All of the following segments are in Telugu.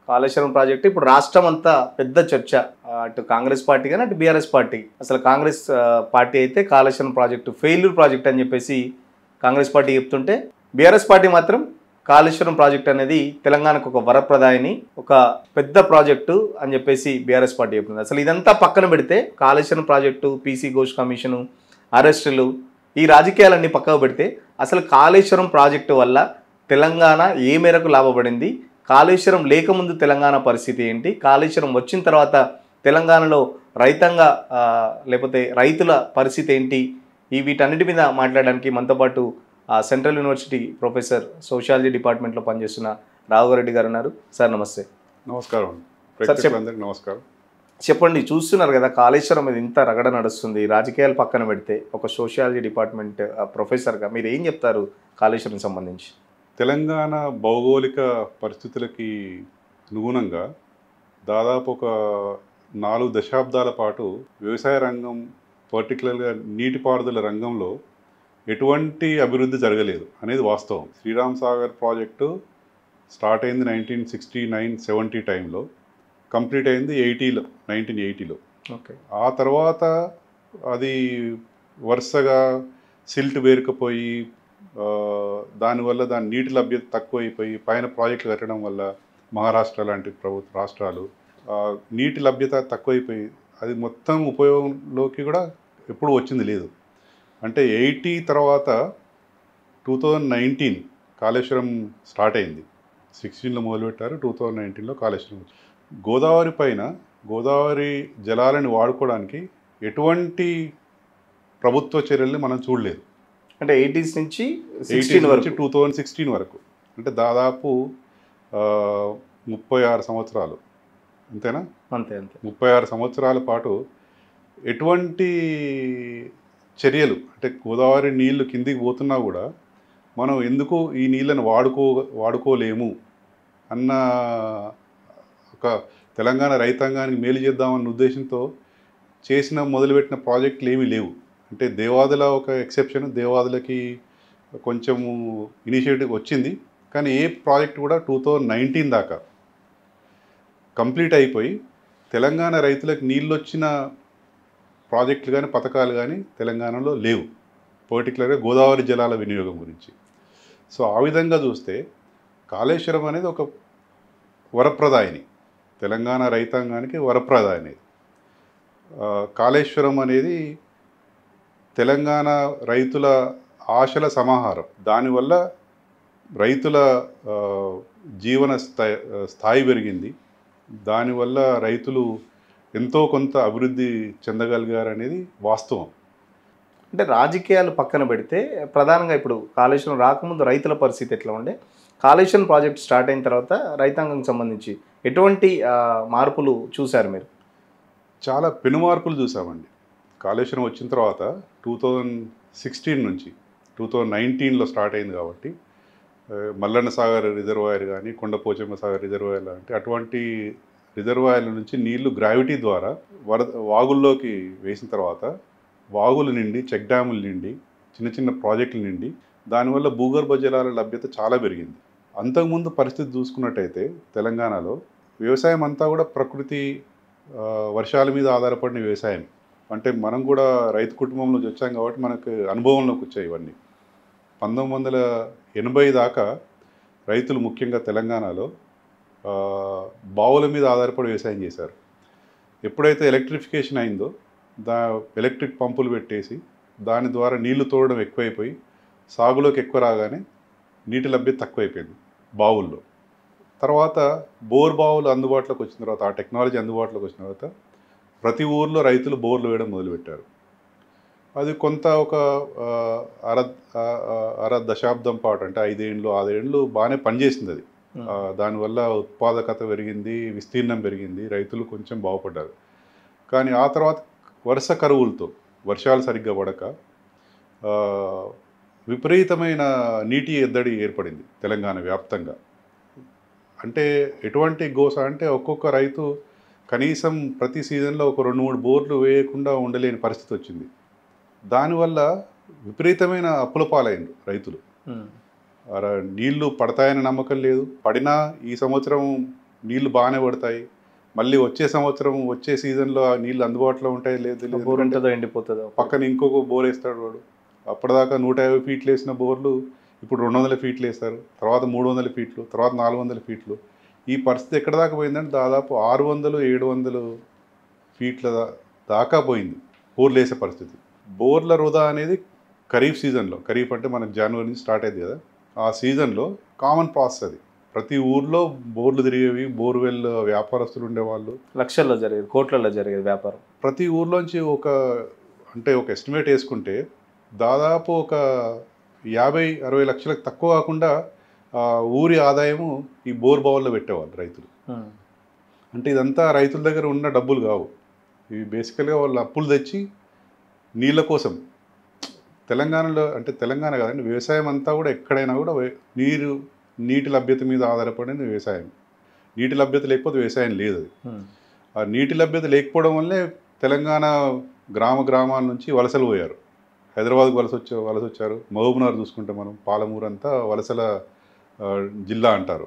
కాళేశ్వరం ప్రాజెక్టు ఇప్పుడు రాష్ట్రం అంతా పెద్ద చర్చ. అటు కాంగ్రెస్ పార్టీ కానీ అటు బీఆర్ఎస్ పార్టీ. అసలు కాంగ్రెస్ పార్టీ అయితే కాళేశ్వరం ప్రాజెక్టు ఫెయిల్యూర్ ప్రాజెక్ట్ అని చెప్పేసి కాంగ్రెస్ పార్టీ చెప్తుంటే, బీఆర్ఎస్ పార్టీ మాత్రం కాళేశ్వరం ప్రాజెక్ట్ అనేది తెలంగాణకు ఒక వరప్రదాయని, ఒక పెద్ద ప్రాజెక్టు అని చెప్పేసి బీఆర్ఎస్ పార్టీ చెప్తుంది. అసలు ఇదంతా పక్కన పెడితే Kaleshwaram project, PC Ghosh commission, అరెస్టులు, ఈ రాజకీయాలన్నీ పక్కకు పెడితే అసలు కాళేశ్వరం ప్రాజెక్టు వల్ల తెలంగాణ ఏ మేరకు లాభపడింది, కాళేశ్వరం లేకముందు తెలంగాణ పరిస్థితి ఏంటి, కాళేశ్వరం వచ్చిన తర్వాత తెలంగాణలో రైతాంగ లేకపోతే రైతుల పరిస్థితి ఏంటి, వీటన్నిటి మీద మాట్లాడడానికి మనతో పాటు సెంట్రల్ యూనివర్సిటీ ప్రొఫెసర్ సోషియాలజీ డిపార్ట్మెంట్లో పనిచేస్తున్న రాఘవరెడ్డి గారు ఉన్నారు. సార్ నమస్తే. నమస్కారం. నమస్కారం. చెప్పండి, చూస్తున్నారు కదా కాళేశ్వరం మీద ఇంత రగడ నడుస్తుంది, రాజకీయాలు పక్కన పెడితే ఒక సోషియాలజీ డిపార్ట్మెంట్ ప్రొఫెసర్గా మీరు ఏం చెప్తారు కాళేశ్వరం సంబంధించి? తెలంగాణ భౌగోళిక పరిస్థితులకి అనుగుణంగా దాదాపు ఒక 4 దశాబ్దాల పాటు వ్యవసాయ రంగం, పర్టికులర్గా నీటిపారుదల రంగంలో ఎటువంటి అభివృద్ధి జరగలేదు అనేది వాస్తవం. శ్రీరామ్ సాగర్ ప్రాజెక్టు స్టార్ట్ అయింది 1969-70 టైంలో, కంప్లీట్ అయింది 1980లో. ఓకే. ఆ తర్వాత అది వరుసగా సిల్ట్ పేరుకుపోయి దానివల్ల దాని నీటి లభ్యత తక్కువైపోయి పైన ప్రాజెక్టులు కట్టడం వల్ల మహారాష్ట్ర లాంటి ప్రభుత్వ రాష్ట్రాలు నీటి లభ్యత తక్కువైపోయి అది మొత్తం ఉపయోగంలోకి కూడా ఎప్పుడు వచ్చింది లేదు. అంటే 80 తర్వాత 2019 కాళేశ్వరం స్టార్ట్ అయింది. 16లో మొదలుపెట్టారు, 2019లో కాళేశ్వరం. గోదావరి పైన గోదావరి జలాలను వాడుకోవడానికి ఎటువంటి ప్రభుత్వ చర్యల్ని మనం చూడలేదు. అంటే 80s నుంచి 2016 వరకు, అంటే దాదాపు 36 సంవత్సరాలు, అంతేనా? అంతే. 36 సంవత్సరాల పాటు ఎటువంటి చర్యలు, అంటే గోదావరి నీళ్లు కిందికి పోతున్నా కూడా మనం ఎందుకు ఈ నీళ్ళని వాడుకోలేము అన్న ఒక తెలంగాణ రైతాంగానికి మేలు చేద్దామన్న ఉద్దేశంతో మొదలుపెట్టిన ప్రాజెక్టులు ఏమీ లేవు. అంటే దేవాదుల ఒక ఎక్సెప్షన్, దేవాదులకి కొంచెము ఇనిషియేటివ్ వచ్చింది, కానీ ఏ ప్రాజెక్ట్ కూడా 2019 దాకా కంప్లీట్ అయిపోయి తెలంగాణ రైతులకు నీళ్ళు వచ్చిన ప్రాజెక్టులు కానీ పథకాలు కానీ తెలంగాణలో లేవు, పర్టికులర్గా గోదావరి జలాల వినియోగం గురించి. సో ఆ విధంగా చూస్తే కాళేశ్వరం అనేది ఒక వరప్రదాయని, తెలంగాణ రైతాంగానికి వరప్రదాయని. కాళేశ్వరం అనేది తెలంగాణ రైతుల ఆశల సమాహారం. దానివల్ల రైతుల జీవన స్థాయి పెరిగింది, దానివల్ల రైతులు ఎంతో కొంత అభివృద్ధి చెందగలిగారు అనేది వాస్తవం. అంటే రాజకీయాలు పక్కన పెడితే ప్రధానంగా ఇప్పుడు కాళేశ్వరం రాకముందు రైతుల పరిస్థితి ఎట్లా ఉండే, కాళేశ్వరం ప్రాజెక్ట్ స్టార్ట్ అయిన తర్వాత రైతాంగం సంబంధించి ఎటువంటి మార్పులు చూశారు మీరు? చాలా పెను మార్పులు చూసామండి. కాళేశ్వరం వచ్చిన తర్వాత 2016 నుంచి 2019లో స్టార్ట్ అయింది కాబట్టి మల్లన్న సాగర్ రిజర్వాయర్ కానీ, కొండపోచమ్మ సాగర్ రిజర్వాయర్ లాంటి అటువంటి రిజర్వాయర్ల నుంచి నీళ్లు గ్రావిటీ ద్వారా వాగుల్లోకి వేసిన తర్వాత వాగులు నిండి, చెక్ డ్యాములు నిండి, చిన్న చిన్న ప్రాజెక్టులు నిండి, దానివల్ల భూగర్భ జలాల లభ్యత చాలా పెరిగింది. అంతకుముందు పరిస్థితి చూసుకున్నట్టయితే తెలంగాణలో వ్యవసాయం అంతా కూడా ప్రకృతి వర్షాల మీద ఆధారపడిన వ్యవసాయం. అంటే మనం కూడా రైతు కుటుంబం నుంచి వచ్చాం కాబట్టి మనకు అనుభవంలోకి వచ్చాయి ఇవన్నీ. 1980 దాకా రైతులు ముఖ్యంగా తెలంగాణలో బావుల మీద ఆధారపడి వ్యవసాయం చేశారు. ఎప్పుడైతే ఎలక్ట్రిఫికేషన్ అయిందో ఎలక్ట్రిక్ పంపులు పెట్టేసి దాని ద్వారా నీళ్లు తోడడం ఎక్కువైపోయి సాగులోకి ఎక్కువ రాగానే నీటి లభ్యత తక్కువైపోయింది బావుల్లో. తర్వాత బోర్ బావులు అందుబాటులోకి వచ్చిన తర్వాత, ఆ టెక్నాలజీ అందుబాటులోకి వచ్చిన తర్వాత ప్రతి ఊర్లో రైతులు బోర్లు వేయడం మొదలుపెట్టారు. అది కొంత ఒక అర దశాబ్దం పాటు, అంటే 5 ఏళ్ళు 6 ఏళ్ళు బాగానే పనిచేసింది అది. దానివల్ల ఉత్పాదకత పెరిగింది, విస్తీర్ణం పెరిగింది, రైతులు కొంచెం బాగుపడ్డారు. కానీ ఆ తర్వాత వరుస కరువులతో, వర్షాలు సరిగ్గా పడక విపరీతమైన నీటి ఎద్దడి ఏర్పడింది తెలంగాణ వ్యాప్తంగా. అంటే ఎటువంటి గోస అంటే ఒక్కొక్క రైతు కనీసం ప్రతి సీజన్లో ఒక 2-3 బోర్లు వేయకుండా ఉండలేని పరిస్థితి వచ్చింది. దానివల్ల విపరీతమైన అప్పుల పాలైండ్రు రైతులు. నీళ్లు పడతాయని నమ్మకం లేదు, పడినా ఈ సంవత్సరం నీళ్లు బాగానే పడతాయి, మళ్ళీ వచ్చే సంవత్సరం వచ్చే సీజన్లో ఆ నీళ్ళు అందుబాటులో ఉంటాయి లేదు తెలియదు. బోర్ ఎందుకంటే ఉంటుందో ఎండిపోతుందో. పక్కన ఇంకొక బోర్ వేస్తాడు వాడు. అప్పటిదాకా 150 ఫీట్లు వేసిన బోర్లు ఇప్పుడు 200 ఫీట్లు వేస్తారు, తర్వాత 300 ఫీట్లు, తర్వాత 400 ఫీట్లు. ఈ పరిస్థితి ఎక్కడ దాకా పోయిందంటే దాదాపు 600-700 ఫీట్ల దాకా పోయింది బోర్లు వేసే పరిస్థితి. బోర్ల వృధా అనేది ఖరీఫ్ సీజన్లో, ఖరీఫ్ అంటే మనకు జనవరి నుంచి స్టార్ట్ అయింది కదా, ఆ సీజన్లో కామన్ ప్రాసెస్ అది. ప్రతి ఊర్లో బోర్లు తిరిగేవి, బోర్వెల్ వ్యాపారస్తులు ఉండేవాళ్ళు. లక్షల్లో జరిగేది, కోట్లలో జరిగేది వ్యాపారం. ప్రతి ఊర్లోంచి ఒక ఎస్టిమేట్ వేసుకుంటే దాదాపు ఒక 50-60 లక్షలకు తక్కువ కాకుండా ఊరి ఆదాయము ఈ బోర్ బావుల్లో పెట్టేవాళ్ళు రైతులు. అంటే ఇదంతా రైతుల దగ్గర ఉన్న డబ్బులు కావు, ఇవి బేసికల్గా వాళ్ళు అప్పులు తెచ్చి నీళ్ళ కోసం. తెలంగాణలో అంటే తెలంగాణ కాదండి, వ్యవసాయం అంతా కూడా ఎక్కడైనా కూడా నీటి లభ్యత మీద ఆధారపడిన వ్యవసాయం. నీటి లభ్యత లేకపోతే వ్యవసాయం లేదు. అది ఆ నీటి లభ్యత లేకపోవడం వల్లే తెలంగాణ గ్రామాల నుంచి వలసలు పోయారు. హైదరాబాద్కు వలస వచ్చారు. మహబూబ్నగర్ చూసుకుంటే మనం పాలమూరు అంతా వలసల జిల్లా అంటారు.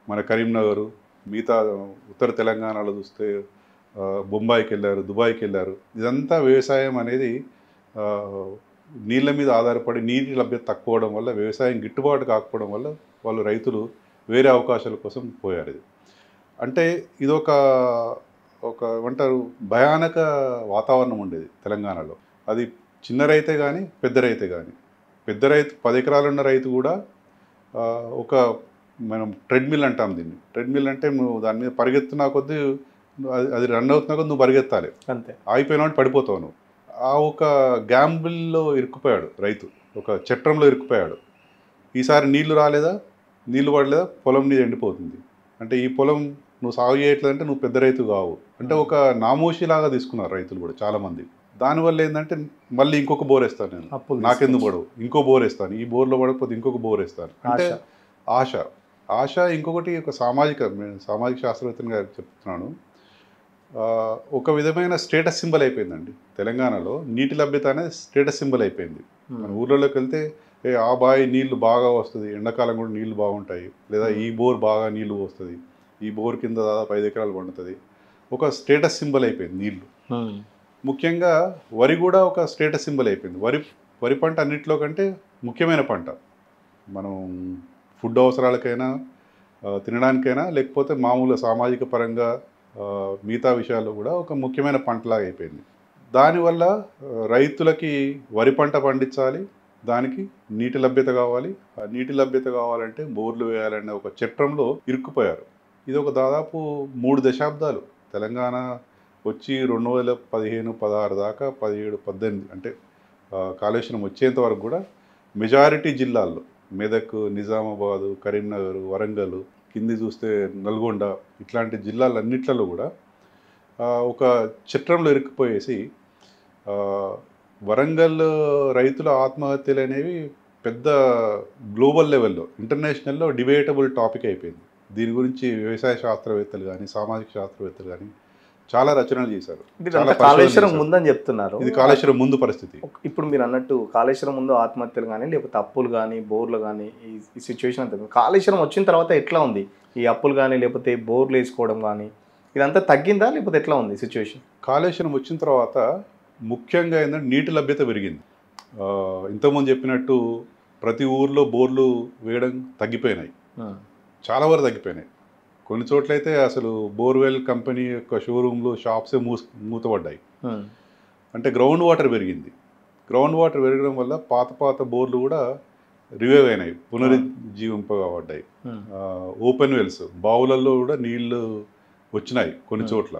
మన కరీంనగర్, మిగతా ఉత్తర తెలంగాణలో చూస్తే బొంబాయికి వెళ్ళారు, దుబాయ్కి వెళ్ళారు. ఇదంతా వ్యవసాయం అనేది నీళ్ళ మీద ఆధారపడి నీటి లభ్యత తక్కువ అవడం వల్ల, వ్యవసాయం గిట్టుబాటు కాకపోవడం వల్ల వాళ్ళు రైతులు వేరే అవకాశాల కోసం పోయారు. ఇది అంటే ఇదొక ఏమంటారు భయానక వాతావరణం ఉండేది తెలంగాణలో. అది చిన్న రైతే కానీ పెద్ద రైతే కానీ. పెద్ద రైతు 10 ఎకరాలు ఉన్న రైతు కూడా ఒక మనం ట్రెడ్మిల్ అంటాం దీన్ని. ట్రెడ్మిల్ అంటే నువ్వు దాని మీద పరిగెత్తున్నా కొద్దీ అది రన్ అవుతున్నా కొద్దీ నువ్వు పరిగెత్తాలి, అంతే. ఆగిపోయినా పడిపోతావు నువ్వు. ఆ ఒక గ్యాంబుల్లో ఇరుక్కుపోయాడు రైతు, ఒక చట్రంలో ఇరుక్కుపోయాడు. ఈసారి నీళ్లు రాలేదా, నీళ్లు పడలేదా, పొలం నీది ఎండిపోతుంది. అంటే ఈ పొలం నువ్వు సాగు చేయట్లేదంటే నువ్వు పెద్ద రైతు కావు. అంటే ఒక నామోషిలాగా తీసుకున్నారు రైతులు కూడా చాలామంది. దానివల్ల ఏంటంటే మళ్ళీ ఇంకొక బోర్ వేస్తాను నేను, నాకెందుకు పడవు, ఇంకో బోర్ వేస్తాను, ఈ బోర్లో పడకపోతే ఇంకొక బోర్ వేస్తాను. అంటే ఆశ. ఇంకొకటి ఒక సామాజిక శాస్త్రవేత్తగా చెప్తున్నాను, ఒక విధమైన స్టేటస్ సింబల్ అయిపోయిందండి తెలంగాణలో. నీటి లభ్యత అనేది స్టేటస్ సింబల్ అయిపోయింది. మన ఊర్లలోకి వెళ్తే ఆ బావి నీళ్లు బాగా వస్తుంది, ఎండాకాలం కూడా నీళ్లు బాగుంటాయి, లేదా ఈ బోర్ బాగా నీళ్లు వస్తుంది, ఈ బోర్ కింద దాదాపు 5 ఎకరాలు పండుతుంది. ఒక స్టేటస్ సింబల్ అయిపోయింది నీళ్లు. ముఖ్యంగా వరి కూడా ఒక స్టేటస్ సింబల్ అయిపోయింది. వరి పంట అన్నింటిలో కంటే ముఖ్యమైన పంట. మనం ఫుడ్ అవసరాలకైనా, తినడానికైనా, లేకపోతే మామూలు సామాజిక పరంగా మిగతా విషయాల్లో కూడా ఒక ముఖ్యమైన పంటలాగా అయిపోయింది. దానివల్ల రైతులకి వరి పంట పండించాలి, దానికి నీటి లభ్యత కావాలి. ఆ నీటి లభ్యత కావాలంటే బోర్లు వేయాలనే ఒక చట్రంలో ఇరుక్కుపోయారు. ఇది ఒక దాదాపు 3 దశాబ్దాలు తెలంగాణ వచ్చి 2015-16 దాకా 17-18 అంటే కాళేశ్వరం వచ్చేంత వరకు కూడా మెజారిటీ జిల్లాల్లో మెదక్, నిజామాబాదు, కరీంనగర్, వరంగల్, కింది చూస్తే నల్గొండ, ఇట్లాంటి జిల్లాలన్నిట్లలో కూడా ఒక చట్రంలో ఇరుక్కుపోయేసి వరంగల్ రైతుల ఆత్మహత్యలు అనేవి పెద్ద గ్లోబల్ లెవెల్లో, ఇంటర్నేషనల్లో డిబేటబుల్ టాపిక్ అయిపోయింది. దీని గురించి వ్యవసాయ శాస్త్రవేత్తలు కానీ, సామాజిక శాస్త్రవేత్తలు కానీ చాలా రచనలు చేశారు. కాళేశ్వరం ముందని చెప్తున్నారు. ఇది కాళేశ్వరం ముందు పరిస్థితి. ఇప్పుడు మీరు అన్నట్టు కాళేశ్వరం ముందు ఆత్మహత్యలు కానీ, లేకపోతే అప్పులు కానీ, బోర్లు కానీ, ఈ సిచ్యువేషన్ అంతా కాళేశ్వరం వచ్చిన తర్వాత ఎట్లా ఉంది? ఈ అప్పులు కానీ, లేకపోతే బోర్లు వేసుకోవడం కానీ, ఇదంతా తగ్గిందా, లేకపోతే ఎట్లా ఉంది సిచ్యువేషన్? కాళేశ్వరం వచ్చిన తర్వాత ముఖ్యంగా ఏంటంటే నీటి లభ్యత పెరిగింది. ఇంతకుముందు చెప్పినట్టు ప్రతి ఊర్లో బోర్లు వేయడం తగ్గిపోయినాయి, చాలా వరకు తగ్గిపోయినాయి. కొన్ని చోట్లయితే అసలు బోర్వెల్ కంపెనీ యొక్క షోరూమ్లు, షాప్సే మూతపడ్డాయి. అంటే గ్రౌండ్ వాటర్ పెరిగింది. గ్రౌండ్ వాటర్ పెరగడం వల్ల పాత బోర్లు కూడా రివైవ్ అయినాయి, పునరుజ్జీవింపబడ్డాయి. ఓపెన్ వెల్స్, బావులలో కూడా నీళ్లు వచ్చినాయి కొన్ని చోట్ల.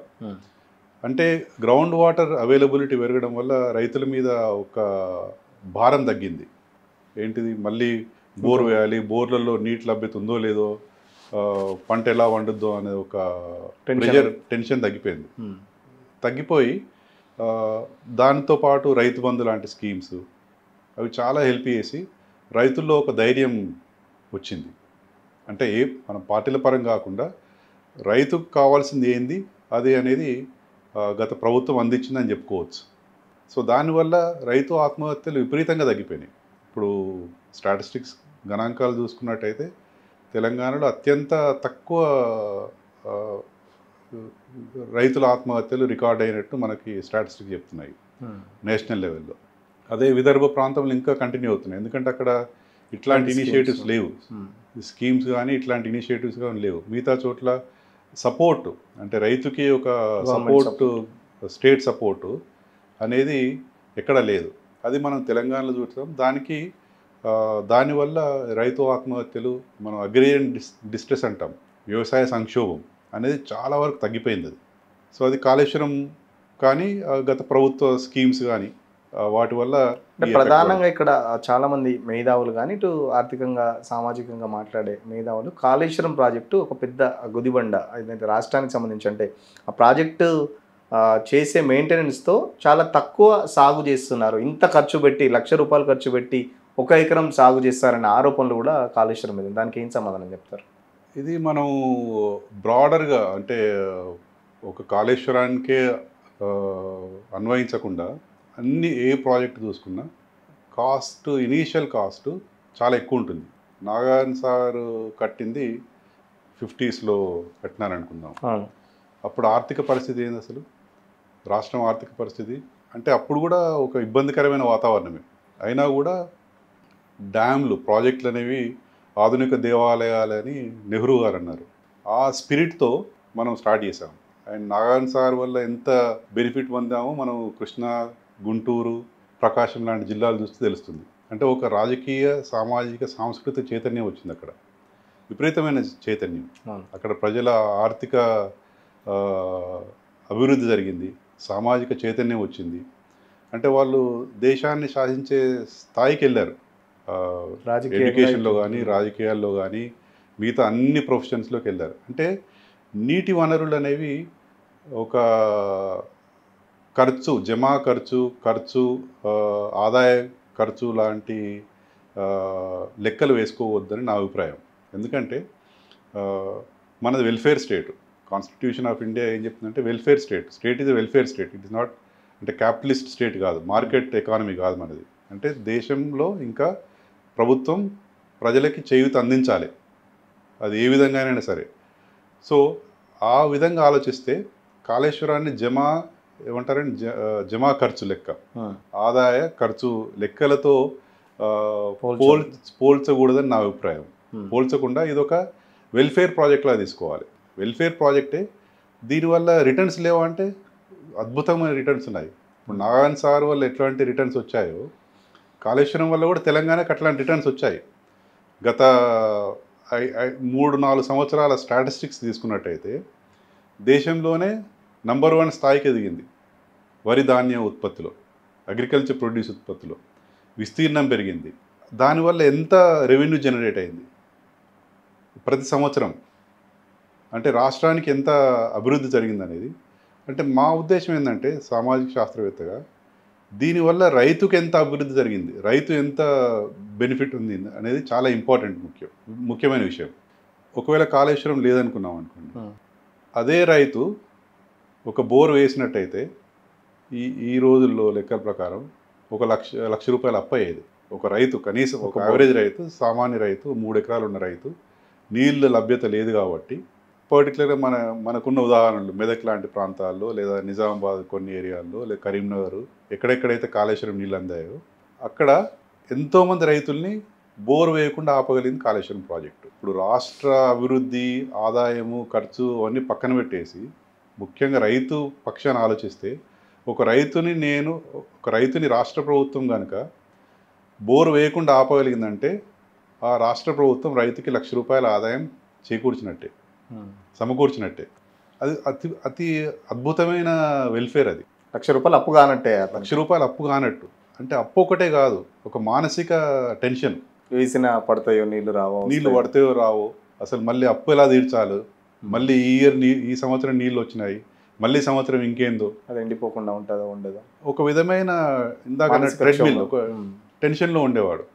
అంటే గ్రౌండ్ వాటర్ అవైలబిలిటీ పెరగడం వల్ల రైతుల మీద ఒక భారం తగ్గింది. ఏంటిది, మళ్ళీ బోర్ వేయాలి, బోర్లలో నీటి లభ్యత ఉందో లేదో, పంట ఎలా వండుద్దో అనే ఒక టెన్షన్ తగ్గిపోయింది. తగ్గిపోయి దానితో పాటు రైతు బంధు లాంటి స్కీమ్స్ అవి చాలా హెల్ప్ చేసి రైతుల్లో ఒక ధైర్యం వచ్చింది. అంటే మన పార్టీల పరం కాకుండా రైతుకు కావాల్సింది ఏంది అది అనేది గత ప్రభుత్వం అందించిందని చెప్పుకోవచ్చు. సో దానివల్ల రైతు ఆత్మహత్యలు విపరీతంగా తగ్గిపోయినాయి. ఇప్పుడు స్టాటిస్టిక్స్ గణాంకాలు చూసుకున్నట్టయితే తెలంగాణలో అత్యంత తక్కువ ఆ, రైతుల ఆత్మహత్యలు రికార్డ్ అయినట్టు మనకి స్టాటిస్టిక్స్ చెప్తున్నాయి నేషనల్ లెవెల్లో. అదే విదర్భ ప్రాంతంలో ఇంకా కంటిన్యూ అవుతున్నాయి, ఎందుకంటే అక్కడ ఇట్లాంటి ఇనిషియేటివ్స్ లేవు, స్కీమ్స్ కానీ ఇట్లాంటి ఇనిషియేటివ్స్ కానీ లేవు. మిగతా చోట్ల సపోర్ట్ అంటే రైతుకి ఒక సపోర్ట్, స్టేట్ సపోర్టు అనేది ఎక్కడ లేదు. అది మనం తెలంగాణలో చూస్తాం. దానివల్ల రైతు ఆత్మహత్యలు, మనం అగ్రేరియన్ డిస్ట్రెస్ అంటాం, వ్యవసాయ సంక్షోభం అనేది చాలా వరకు తగ్గిపోయింది అది. సో అది కాళేశ్వరం కానీ గత ప్రభుత్వ స్కీమ్స్ కానీ వాటి వల్ల ప్రధానంగా ఇక్కడ చాలా మంది మేధావులు కానీ ఇటు ఆర్థికంగా సామాజికంగా మాట్లాడే మేధావులు కాళేశ్వరం ప్రాజెక్టు ఒక పెద్ద గుదిబండ, అదైతే రాష్ట్రానికి సంబంధించి అంటే ఆ ప్రాజెక్టు చేసే మెయింటెనెన్స్తో చాలా తక్కువ సాగు చేస్తున్నారు. ఇంత ఖర్చు పెట్టి ₹1,00,000 ఖర్చు పెట్టి 1 ఎకరం సాగు చేస్తారనే ఆరోపణలు కూడా కాళేశ్వరం మీద. దానికి ఏం సమాధానం చెప్తారు? ఇది మనం బ్రాడర్గా అంటే ఒక కాళేశ్వరానికే అన్వయించకుండా ఏ ప్రాజెక్ట్ చూసుకున్నా ఇనీషియల్ కాస్ట్ చాలా ఎక్కువ ఉంటుంది. నాగార్జున సార్ కట్టింది 50స్లో కట్టినారనుకుందాం. అప్పుడు ఆర్థిక పరిస్థితి ఏంది అసలు, రాష్ట్రం ఆర్థిక పరిస్థితి అంటే అప్పుడు కూడా ఒక ఇబ్బందికరమైన వాతావరణమే. అయినా కూడా డ్యామ్లు, ప్రాజెక్టులు అనేవి ఆధునిక దేవాలయాలని నెహ్రూ గారు అన్నారు. ఆ స్పిరిట్తో మనం స్టార్ట్ చేసాం. అండ్ నాగార్జున సార్ వల్ల ఎంత బెనిఫిట్ పొందామో మనం కృష్ణా, గుంటూరు, ప్రకాశం లాంటి జిల్లాలు చూస్తే తెలుస్తుంది. అంటే ఒక రాజకీయ, సామాజిక, సాంస్కృతిక చైతన్యం వచ్చింది అక్కడ, విపరీతమైన చైతన్యం. అక్కడ ప్రజల ఆర్థిక అభివృద్ధి జరిగింది, సామాజిక చైతన్యం వచ్చింది. అంటే వాళ్ళు దేశాన్ని శాసించే స్థాయికి వెళ్ళారు. ఎడ్యుకేషన్లో కానీ, రాజకీయాల్లో కానీ, మిగతా అన్ని ప్రొఫెషన్స్లోకి వెళ్ళారు. అంటే నీటి వనరులు అనేవి ఒక ఖర్చు, జమా ఖర్చు, ఆదాయ ఖర్చు లాంటి లెక్కలు వేసుకోవద్దని నా అభిప్రాయం. ఎందుకంటే మనది welfare state. Constitution of India ఏం చెప్తుందంటే welfare state. State is welfare state. It is not అంటే క్యాపిటలిస్ట్ స్టేట్ కాదు, మార్కెట్ ఎకానమీ కాదు మనది. అంటే దేశంలో ఇంకా ప్రభుత్వం ప్రజలకి చేయూత అందించాలి, అది ఏ విధంగానైనా సరే. సో ఆ విధంగా ఆలోచిస్తే కాళేశ్వరాన్ని ఏమంటారంటే జమా ఖర్చు లెక్క, ఆదాయ ఖర్చు లెక్కలతో పోల్చకూడదని నా అభిప్రాయం. పోల్చకుండా ఇదొక వెల్ఫేర్ ప్రాజెక్ట్లా తీసుకోవాలి. వెల్ఫేర్ ప్రాజెక్టే. దీనివల్ల రిటర్న్స్ లేవంటే అద్భుతమైన రిటర్న్స్ ఉన్నాయి. ఇప్పుడు నాగార్జున సార్ వల్ల ఎట్లాంటి రిటర్న్స్ వచ్చాయో కాళేశ్వరం వల్ల కూడా తెలంగాణకి అట్లాంటి రిటర్న్స్ వచ్చాయి. గత 3-4 సంవత్సరాల స్టాటిస్టిక్స్ తీసుకున్నట్టయితే దేశంలోనే నంబర్ 1 స్థాయికి ఎదిగింది వరి ధాన్య ఉత్పత్తిలో, అగ్రికల్చర్ ప్రొడ్యూస్ ఉత్పత్తిలో. విస్తీర్ణం పెరిగింది. దానివల్ల ఎంత రెవెన్యూ జనరేట్ అయింది ప్రతి సంవత్సరం, అంటే రాష్ట్రానికి ఎంత అభివృద్ధి జరిగిందనేది. అంటే మా ఉద్దేశం ఏంటంటే సామాజిక శాస్త్రవేత్తగా దీనివల్ల రైతుకు ఎంత అభివృద్ధి జరిగింది, రైతు ఎంత బెనిఫిట్ ఉంది అనేది చాలా ముఖ్యమైన విషయం. ఒకవేళ కాళేశ్వరం లేదనుకున్నాం అనుకోండి, అదే రైతు ఒక బోర్ వేసినట్టయితే ఈ రోజుల్లో లెక్కల ప్రకారం ₹1,00,000 అప్పు అయ్యేది. ఒక రైతు కనీసం, ఒక యావరేజ్ రైతు, సామాన్య రైతు, 3 ఎకరాలు ఉన్న రైతు, నీళ్ళ లభ్యత లేదు కాబట్టి, పర్టికులర్గా మనకున్న ఉదాహరణలు మెదక్ లాంటి ప్రాంతాల్లో, లేదా నిజామాబాద్ కొన్ని ఏరియాల్లో, లేదా కరీంనగర్, ఎక్కడెక్కడైతే కాళేశ్వరం నీళ్ళు అందాయో అక్కడ ఎంతోమంది రైతుల్ని బోర్ వేయకుండా ఆపగలిగింది కాళేశ్వరం ప్రాజెక్టు. ఇప్పుడు రాష్ట్ర అభివృద్ధి, ఆదాయము, ఖర్చు అవన్నీ పక్కన పెట్టేసి ముఖ్యంగా రైతు పక్షాన ఆలోచిస్తే ఒక రైతుని రాష్ట్ర ప్రభుత్వం కనుక బోర్ వేయకుండా ఆపగలిగిందంటే ఆ రాష్ట్ర ప్రభుత్వం రైతుకి ₹1,00,000 ఆదాయం సమకూర్చినట్టే. అది అతి అద్భుతమైన వెల్ఫేర్. అది ₹1,00,000 అప్పు కానట్టే. ₹1,00,000 అప్పు కానట్టు. అంటే అప్పు ఒకటే కాదు, ఒక మానసిక టెన్షన్. వేసిన పడతాయో నీళ్ళు రావో, అసలు మళ్ళీ అప్పు ఎలా తీర్చాలి, మళ్ళీ ఈ సంవత్సరం నీళ్ళు వచ్చినాయి, మళ్ళీ సంవత్సరం ఇంకేందో, అది ఎండిపోకుండా ఉంటుందో ఉండదో, ఒక విధమైన ఇందాక ట్రెడ్మిల్, ఒక టెన్షన్లో ఉండేవాడు.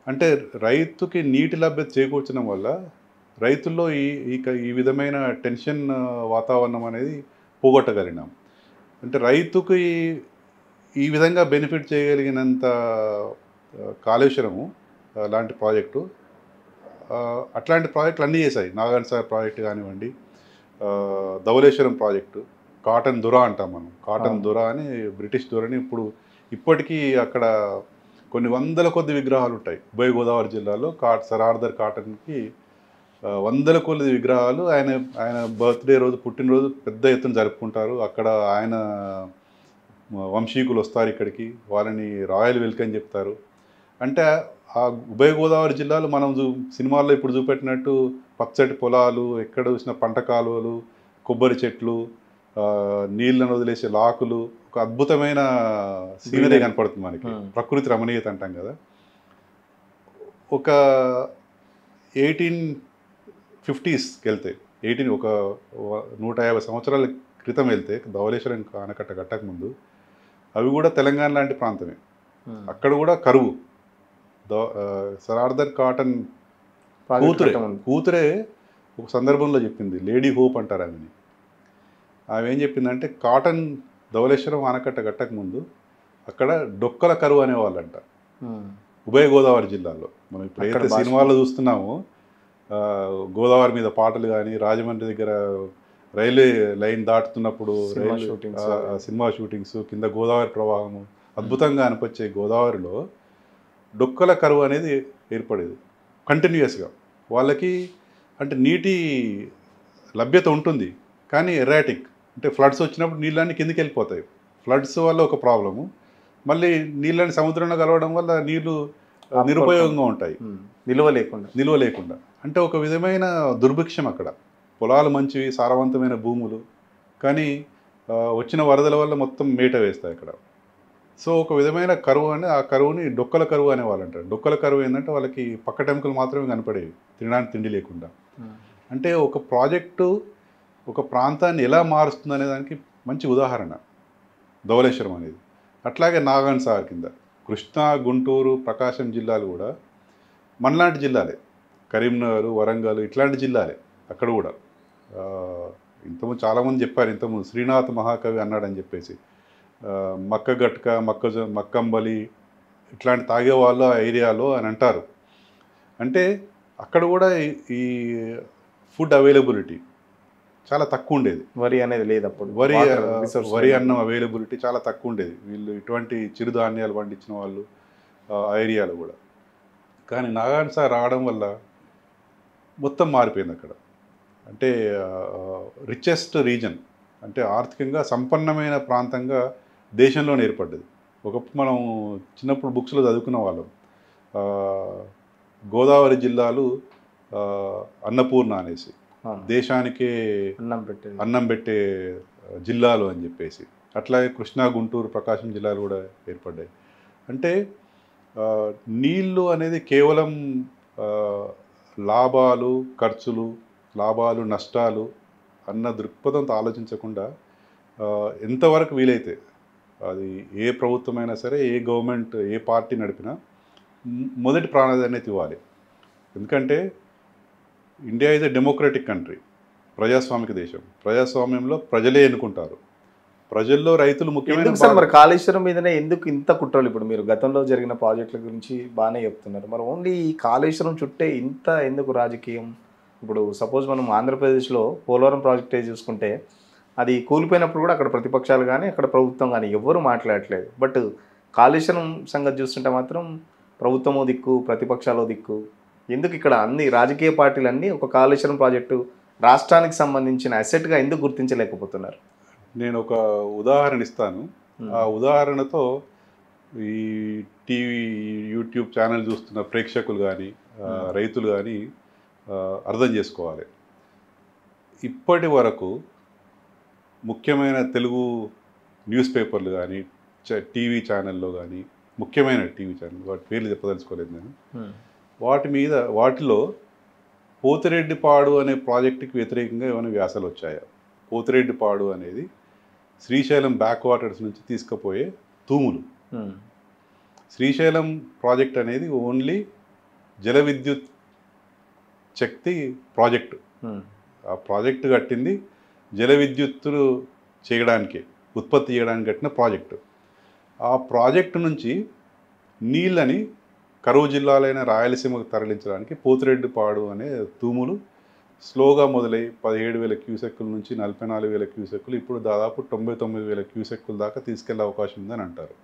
అంటే రైతుకి నీటి లభ్యత చేకూర్చడం వల్ల రైతుల్లో ఈ విధమైన టెన్షన్ వాతావరణం అనేది పోగొట్టగలిగినాం. అంటే రైతుకి ఈ విధంగా బెనిఫిట్ చేయగలిగినంత కాళేశ్వరము లాంటి ప్రాజెక్టు, అట్లాంటి ప్రాజెక్టులు అన్నీ చేశాయి. నాగార్జున సార్ ప్రాజెక్టు కానివ్వండి, ధవళేశ్వరం ప్రాజెక్టు, కాటన్ దొర అంటాం మనం. కాటన్ దొర అని బ్రిటిష్ దొరని ఇప్పటికీ అక్కడ కొన్ని వందల కొద్ది విగ్రహాలు ఉంటాయి. ఉభయ గోదావరి జిల్లాలో సర్ ఆర్థర్ కాటన్కి వందల కొద్ది విగ్రహాలు. ఆయన బర్త్డే రోజు, పుట్టినరోజు పెద్ద ఎత్తున జరుపుకుంటారు. అక్కడ ఆయన వంశీకులు వస్తారు ఇక్కడికి, వాళ్ళని రాయల్ వెల్కమ్ చెప్తారు. అంటే ఆ ఉభయ గోదావరి జిల్లాలో మనం సినిమాల్లో ఇప్పుడు చూపెట్టినట్టు పచ్చటి పొలాలు, ఎక్కడ చూసిన పంట కాలువలు, కొబ్బరి చెట్లు, నీళ్ళను వదిలేసే లాకులు, ఒక అద్భుతమైన సీనరీ కనపడుతుంది మనకి. ప్రకృతి రమణీయత అంటాం కదా. ఒక 1850స్కి వెళ్తే, ఒక 150 సంవత్సరాల క్రితం వెళ్తే, ధవళేశ్వరం ఆనకట్ట కట్టక ముందు అవి కూడా తెలంగాణ లాంటి ప్రాంతమే. అక్కడ కూడా కరువు. సర్ ఆర్థర్ కాటన్ కూతురే ఒక సందర్భంలో చెప్పింది, లేడీ హోప్ అంటారు ఆమెని. ఆమె ఏం చెప్పిందంటే, కాటన్ ధవళేశ్వరం ఆనకట్ట కట్టక ముందు అక్కడ డొక్కల కరువు అనేవాళ్ళంట ఉభయ గోదావరి జిల్లాలో. మనం ఇప్పుడు ఏదైతే సినిమాల్లో చూస్తున్నామో, గోదావరి మీద పాటలు కానీ, రాజమండ్రి దగ్గర రైల్వే లైన్ దాటుతున్నప్పుడు సినిమా షూటింగ్స్, కింద గోదావరి ప్రవాహము అద్భుతంగా అనిపించే గోదావరిలో డొక్కల కరువు అనేది ఏర్పడేది కంటిన్యూస్గా. వాళ్ళకి అంటే నీటి లభ్యత ఉంటుంది, కానీ ఎరాటిక్, అంటే ఫ్లడ్స్ వచ్చినప్పుడు నీళ్ళన్నీ కిందికి వెళ్ళిపోతాయి. ఫ్లడ్స్ వల్ల ఒక ప్రాబ్లము, మళ్ళీ నీళ్ళని సముద్రంలో కలవడం వల్ల నీళ్లు నిరుపయోగంగా ఉంటాయి, నిల్వ లేకుండా. అంటే ఒక విధమైన దుర్భిక్షం అక్కడ. పొలాలు మంచివి, సారవంతమైన భూములు, కానీ వచ్చిన వరదల వల్ల మొత్తం మేట వేస్తాయి అక్కడ. సో ఒక విధమైన కరువు అని, ఆ కరువుని డొక్కల కరువు అనేవాళ్ళు అంటారు. డొక్కల కరువు ఏంటంటే వాళ్ళకి పక్కటెముకలు మాత్రమే కనపడేవి, తినడానికి తిండి లేకుండా. అంటే ఒక ప్రాజెక్టు ఒక ప్రాంతాన్ని ఎలా మారుస్తుంది అనే దానికి మంచి ఉదాహరణ ధవళేశ్వరం అనేది. అట్లాగే నాగాన్ సాగర్ కింద కృష్ణా, గుంటూరు, ప్రకాశం జిల్లాలు కూడా మనలాంటి జిల్లాలే. కరీంనగర్, వరంగల్ ఇట్లాంటి జిల్లాలే అక్కడ కూడా. ఇంతకుముందు చాలామంది చెప్పారు, ఇంతకుముందు శ్రీనాథ్ మహాకవి అన్నాడని చెప్పేసి, మక్క గట్క, మక్కంబలి ఇట్లాంటి తాగేవాళ్ళు ఆ ఏరియాలో అని అంటారు. అంటే అక్కడ కూడా ఈ ఫుడ్ అవైలబిలిటీ చాలా తక్కువ ఉండేది. వరి అనేది లేదు అప్పుడు. వరి అన్నం అవైలబిలిటీ చాలా తక్కువ ఉండేది. వీళ్ళు ఇటువంటి చిరుధాన్యాలు పండించిన వాళ్ళు ఆ ఏరియాలో కూడా. కానీ నాగార్జున సార్ రావడం వల్ల మొత్తం మారిపోయింది అక్కడ. అంటే రిచెస్ట్ రీజన్, అంటే ఆర్థికంగా సంపన్నమైన ప్రాంతంగా దేశంలోనే ఏర్పడ్డది. ఒకప్పుడు మనం చిన్నప్పుడు బుక్స్లో చదువుకున్న వాళ్ళం, గోదావరి జిల్లాలు అన్నపూర్ణ అనేసి, దేశానికే అన్నం పెట్టే జిల్లాలు అని చెప్పేసి. అట్లాగే కృష్ణా, గుంటూరు, ప్రకాశం జిల్లాలు కూడా ఏర్పడ్డాయి. అంటే నీళ్ళు అనేది కేవలం లాభాలు, ఖర్చులు, లాభాలు, నష్టాలు అన్న దృక్పథంతో ఆలోచించకుండా ఎంతవరకు వీలైతే, అది ఏ ప్రభుత్వమైనా సరే, ఏ గవర్నమెంట్, ఏ పార్టీ నడిపినా మొదటి ప్రాధాన్యత ఇవ్వాలి. ఎందుకంటే India is a democratic country, ప్రజాస్వామిక దేశం. ప్రజాస్వామ్యంలో ప్రజలే ఎన్నుకుంటారు. ప్రజల్లో రైతులు ముఖ్యమైన. మరి కాళేశ్వరం మీదనే ఎందుకు ఇంత కుట్రలు? ఇప్పుడు మీరు గతంలో జరిగిన ప్రాజెక్టుల గురించి బాగానే చెప్తున్నారు, మరి ఓన్లీ ఈ కాళేశ్వరం చుట్టే ఇంత ఎందుకు రాజకీయం? ఇప్పుడు సపోజ్ మనం ఆంధ్రప్రదేశ్లో పోలవరం ప్రాజెక్టే చూసుకుంటే, అది కూలిపోయినప్పుడు కూడా అక్కడ ప్రతిపక్షాలు కానీ అక్కడ ప్రభుత్వం కానీ ఎవ్వరూ మాట్లాడట్లేదు. బట్ కాళేశ్వరం సంగతి చూస్తుంటే మాత్రం ప్రభుత్వమో దిక్కు, ప్రతిపక్షాలో దిక్కు. ఎందుకు ఇక్కడ అన్ని రాజకీయ పార్టీలన్నీ ఒక కాళేశ్వరం ప్రాజెక్టు రాష్ట్రానికి సంబంధించిన అసెట్గా ఎందుకు గుర్తించలేకపోతున్నారు? నేను ఒక ఉదాహరణ ఇస్తాను. ఆ ఉదాహరణతో ఈ టీవీ, యూట్యూబ్ ఛానల్ చూస్తున్న ప్రేక్షకులు కానీ, రైతులు కానీ అర్థం చేసుకోవాలి. ఇప్పటి వరకు ముఖ్యమైన తెలుగు న్యూస్ పేపర్లు కానీ, టీవీ ఛానల్లో కానీ, ముఖ్యమైన టీవీ ఛానల్, వాటి పేర్లు చెప్పదలుచుకోలేదు నేను, వాటిలో పోతిరెడ్డిపాడు అనే ప్రాజెక్టుకి వ్యతిరేకంగా ఏమైనా వ్యాసాలు వచ్చాయా? పోతిరెడ్డిపాడు అనేది శ్రీశైలం బ్యాక్ వాటర్స్ నుంచి తీసుకుపోయే తూములు. శ్రీశైలం ప్రాజెక్ట్ అనేది ఓన్లీ జల విద్యుత్ శక్తి ప్రాజెక్టు. ఆ ప్రాజెక్టు కట్టింది జల విద్యుత్తులు చేయడానికే, ఉత్పత్తి చేయడానికి కట్టిన ప్రాజెక్టు. ఆ ప్రాజెక్టు నుంచి నీళ్ళని కరువు జిల్లాలైన రాయలసీమకు తరలించడానికి పోతిరెడ్డిపాడు అనే తూములు స్లోగా మొదలై 17,000 క్యూసెక్కుల నుంచి 44,000 క్యూసెక్కులు ఇప్పుడు దాదాపు 99,000 క్యూసెక్కుల దాకా తీసుకెళ్లే అవకాశం ఉందని అంటారు.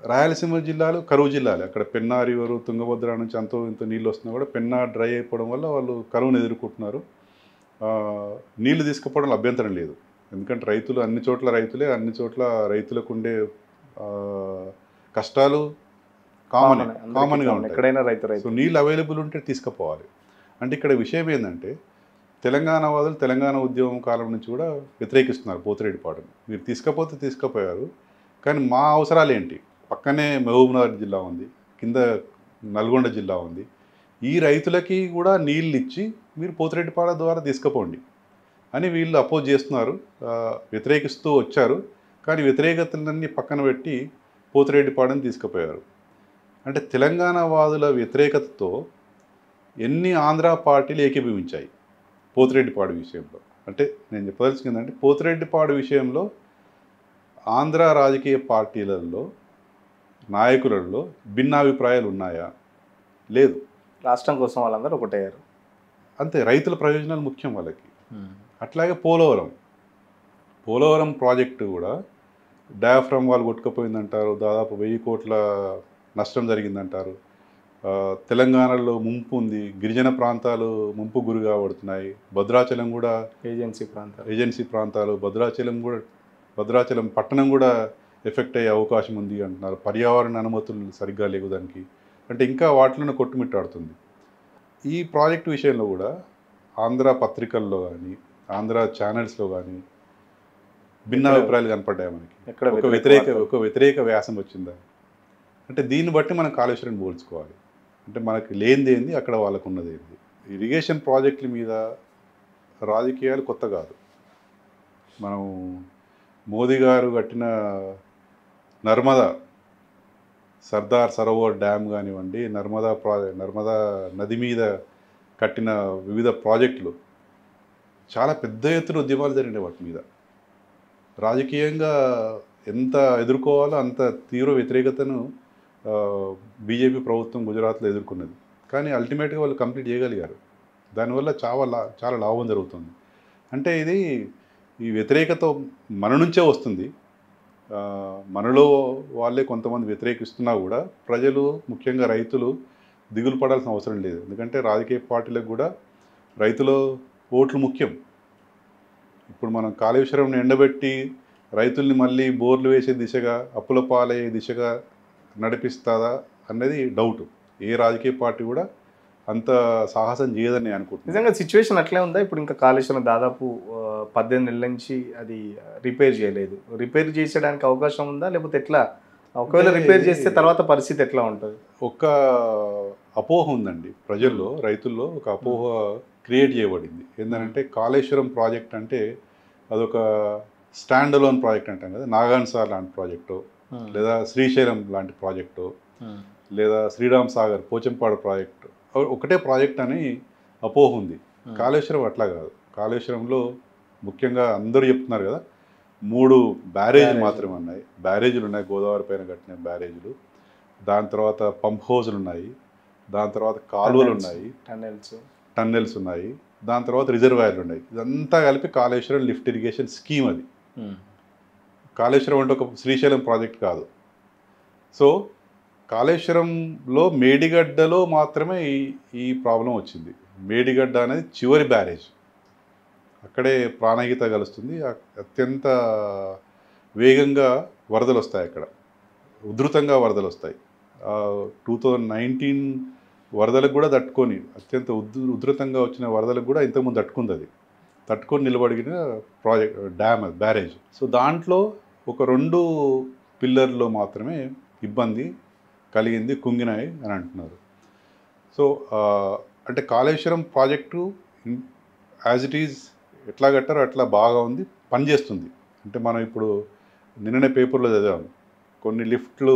రాయలసీమ జిల్లాలు కరువు జిల్లాలు, అక్కడ పెన్నా రివరు తుంగభద్ర నుంచి అంతో ఇంత నీళ్ళు వస్తున్నా కూడా పెన్నా డ్రై అయిపోవడం వల్ల వాళ్ళు కరువును ఎదుర్కొంటున్నారు. నీళ్లు తీసుకుపోవడంలో అభ్యంతరం లేదు, ఎందుకంటే రైతులు అన్ని చోట్ల రైతులే, అన్ని చోట్ల రైతులకు ఉండే కష్టాలు కామన్గా ఉంటాయి. ఎక్కడైనా రైతు. సో నీళ్ళు అవైలబుల్ ఉంటే తీసుకుపోవాలి. అంటే ఇక్కడ విషయం ఏంటంటే తెలంగాణ వాదులు తెలంగాణ ఉద్యమం కాలం నుంచి కూడా వ్యతిరేకిస్తున్నారు పోతిరెడ్డిపాడును. మీరు తీసుకపోతే తీసుకుపోయారు, కానీ మా అవసరాలు ఏంటి? పక్కనే మహబూబ్నగర్ జిల్లా ఉంది, కింద నల్గొండ జిల్లా ఉంది. ఈ రైతులకి కూడా నీళ్ళు ఇచ్చి మీరు పోతిరెడ్డిపాడ ద్వారా తీసుకుపోండి అని వీళ్ళు అపోజ్ చేస్తున్నారు, వ్యతిరేకిస్తూ వచ్చారు. కానీ వ్యతిరేకతలన్నీ పక్కన పెట్టి పోతిరెడ్డిపాడని తీసుకుపోయారు. అంటే తెలంగాణ వాదుల వ్యతిరేకతతో ఎన్ని ఆంధ్ర పార్టీలు ఏకీభవించాయి పోతిరెడ్డిపాడు విషయంలో. అంటే నేను చెప్పదలుచుకుందంటే పోతిరెడ్డిపాడు విషయంలో ఆంధ్ర రాజకీయ పార్టీలలో నాయకులలో భిన్నాభిప్రాయాలు ఉన్నాయా? లేదు. రాష్ట్రం కోసం వాళ్ళందరూ ఒకటయ్యారు అంతే. రైతుల ప్రయోజనాలు ముఖ్యం వాళ్ళకి. అట్లాగే పోలవరం ప్రాజెక్టు కూడా డయాఫ్రమ్ వాళ్ళు కొట్టుకుపోయిందంటారు, దాదాపు 1000 కోట్ల నష్టం జరిగిందంటారు. తెలంగాణలో ముంపు ఉంది, గిరిజన ప్రాంతాలు ముంపు గురి కాబడుతున్నాయి. భద్రాచలం కూడా ఏజెన్సీ ప్రాంతాలు, భద్రాచలం పట్టణం కూడా ఎఫెక్ట్ అయ్యే అవకాశం ఉంది అంటున్నారు. పర్యావరణ అనుమతులు సరిగ్గా లేవు దానికి. అంటే ఇంకా వాటిలోనే కొట్టుమిట్టాడుతుంది. ఈ ప్రాజెక్టు విషయంలో కూడా ఆంధ్ర పత్రికల్లో కానీ ఆంధ్ర ఛానల్స్లో కానీ భిన్నాభిప్రాయాలు కనపడ్డాయి మనకి. ఒక వ్యతిరేక వ్యాసం వచ్చిందా అంటే దీన్ని బట్టి మనం కాళేశ్వరం పోల్చుకోవాలి. అంటే మనకి లేనిది ఏంది, అక్కడ వాళ్ళకు ఉన్నది ఏంది. ఇరిగేషన్ ప్రాజెక్టుల మీద రాజకీయాలు కొత్త కాదు. మనం మోదీ గారు కట్టిన నర్మదా సర్దార్ సరోవర్ డ్యామ్ కానివ్వండి, నర్మదా నది మీద కట్టిన వివిధ ప్రాజెక్టులు చాలా పెద్ద ఎత్తున ఉద్యమాలు జరిగినాయి. వాటి మీద రాజకీయంగా ఎంత ఎదుర్కోవాలో అంత తీవ్ర వ్యతిరేకతను బీజేపీ ప్రభుత్వం గుజరాత్లో ఎదుర్కొన్నది. కానీ అల్టిమేట్గా వాళ్ళు కంప్లీట్ చేయగలిగారు. దానివల్ల చాలా లాభం జరుగుతుంది. అంటే ఈ వ్యతిరేకత మన నుంచే వస్తుంది. మనలో వాళ్ళే కొంతమంది వ్యతిరేకిస్తున్నా కూడా ప్రజలు, ముఖ్యంగా రైతులు దిగులు పడాల్సిన అవసరం లేదు. ఎందుకంటే రాజకీయ పార్టీలకు కూడా రైతుల ఓట్లు ముఖ్యం. ఇప్పుడు మనం కాళేశ్వరంని ఎండబెట్టి రైతుల్ని మళ్ళీ బోర్లు వేసే దిశగా, అప్పుల పాలయ్యే దిశగా నడిపిస్తుందా అన్నది డౌట్. ఏ రాజకీయ పార్టీ కూడా అంత సాహసం చేయదని నేను అనుకుంటున్నాను. నిజంగా సిచ్యువేషన్ అట్లే ఉందా? ఇప్పుడు ఇంకా కాళేశ్వరం దాదాపు 18 నెలల నుంచి అది రిపేర్ చేయలేదు. రిపేర్ చేసేయడానికి అవకాశం ఉందా, లేకపోతే ఎట్లా? ఒకవేళ రిపేర్ చేస్తే తర్వాత పరిస్థితి ఎట్లా ఉంటుంది? ఒక అపోహ ఉందండి ప్రజల్లో, రైతుల్లో ఒక అపోహ క్రియేట్ చేయబడింది. ఏంటంటే కాళేశ్వరం ప్రాజెక్ట్ అంటే అదొక స్టాండ్ అలోన్ ప్రాజెక్ట్ అంటాం కదా, నాగాన్ సార్ లాంటి ప్రాజెక్టు, లేదా శ్రీశైలం లాంటి ప్రాజెక్టు, లేదా శ్రీరామ్ సాగర్ పోచంపాడు ప్రాజెక్టు ఒకటే ప్రాజెక్ట్ అని అపోహ ఉంది. కాళేశ్వరం అట్లా కాదు. కాళేశ్వరంలో ముఖ్యంగా అందరూ చెప్తున్నారు కదా, 3 బ్యారేజీలు మాత్రమే ఉన్నాయి. బ్యారేజీలు ఉన్నాయి, గోదావరి పైన కట్టిన బ్యారేజీలు. దాని తర్వాత పంప్ హౌజులు ఉన్నాయి, దాని తర్వాత కాలువలు ఉన్నాయి, టన్నెల్స్ ఉన్నాయి, దాని తర్వాత రిజర్వాయర్లు ఉన్నాయి. ఇదంతా కలిపి కాళేశ్వరం లిఫ్ట్ ఇరిగేషన్ స్కీమ్. అది కాళేశ్వరం అంటే ఒక శ్రీశైలం ప్రాజెక్ట్ కాదు. సో కాళేశ్వరంలో మేడిగడ్డలో మాత్రమే ఈ ప్రాబ్లం వచ్చింది. మేడిగడ్డ అనేది చివరి బ్యారేజ్, అక్కడే ప్రాణగీత కలుస్తుంది. అత్యంత వేగంగా వరదలు వస్తాయి, అక్కడ ఉధృతంగా వరదలు వస్తాయి. 2019 వరదలకు కూడా తట్టుకొని, అత్యంత ఉధృతంగా వచ్చిన వరదలకు కూడా ఇంతకుముందు తట్టుకొని నిలబడిన ప్రాజెక్ట్ డ్యామ్ బ్యారేజ్. సో దాంట్లో ఒక 2 పిల్లర్లో మాత్రమే ఇబ్బంది కలిగింది, కుంగినాయి అని అంటున్నారు. సో అంటే Kaleshwaram project as it is ఎట్లా కట్టారో అట్లా బాగా ఉంది, పనిచేస్తుంది. అంటే మనం ఇప్పుడు నిన్ననే పేపర్లో చదివాము, కొన్ని లిఫ్ట్లు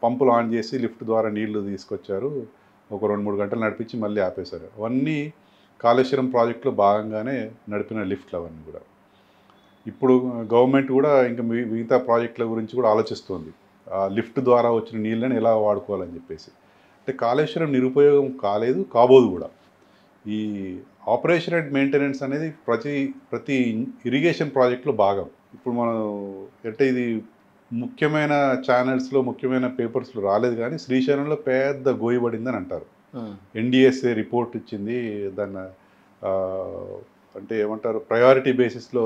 పంపులు ఆన్ చేసి లిఫ్ట్ ద్వారా నీళ్లు తీసుకొచ్చారు, ఒక 2-3 గంటలు నడిపించి మళ్ళీ ఆపేశారు. అవన్నీ కాళేశ్వరం ప్రాజెక్టులో భాగంగానే నడిపిన లిఫ్ట్లు అవన్నీ కూడా. ఇప్పుడు గవర్నమెంట్ కూడా ఇంకా మిగతా ప్రాజెక్టుల గురించి కూడా ఆలోచిస్తుంది, లిఫ్ట్ ద్వారా వచ్చిన నీళ్ళని ఎలా వాడుకోవాలని చెప్పేసి. అంటే కాళేశ్వరం నిరుపయోగం కాలేదు, కాబోదు కూడా. ఈ ఆపరేషన్ అండ్ మెయింటెనెన్స్ అనేది ప్రతి ఇరిగేషన్ ప్రాజెక్ట్లో భాగం. ఇప్పుడు మనం అంటే ఇది ముఖ్యమైన ఛానల్స్లో ముఖ్యమైన పేపర్స్లో రాలేదు, కానీ శ్రీశైలంలో పెద్ద గోయబడిందని అంటారు. ఎన్డిఎస్ఏ రిపోర్ట్ ఇచ్చింది దాన్ని, అంటే ఏమంటారు, ప్రయారిటీ బేసిస్లో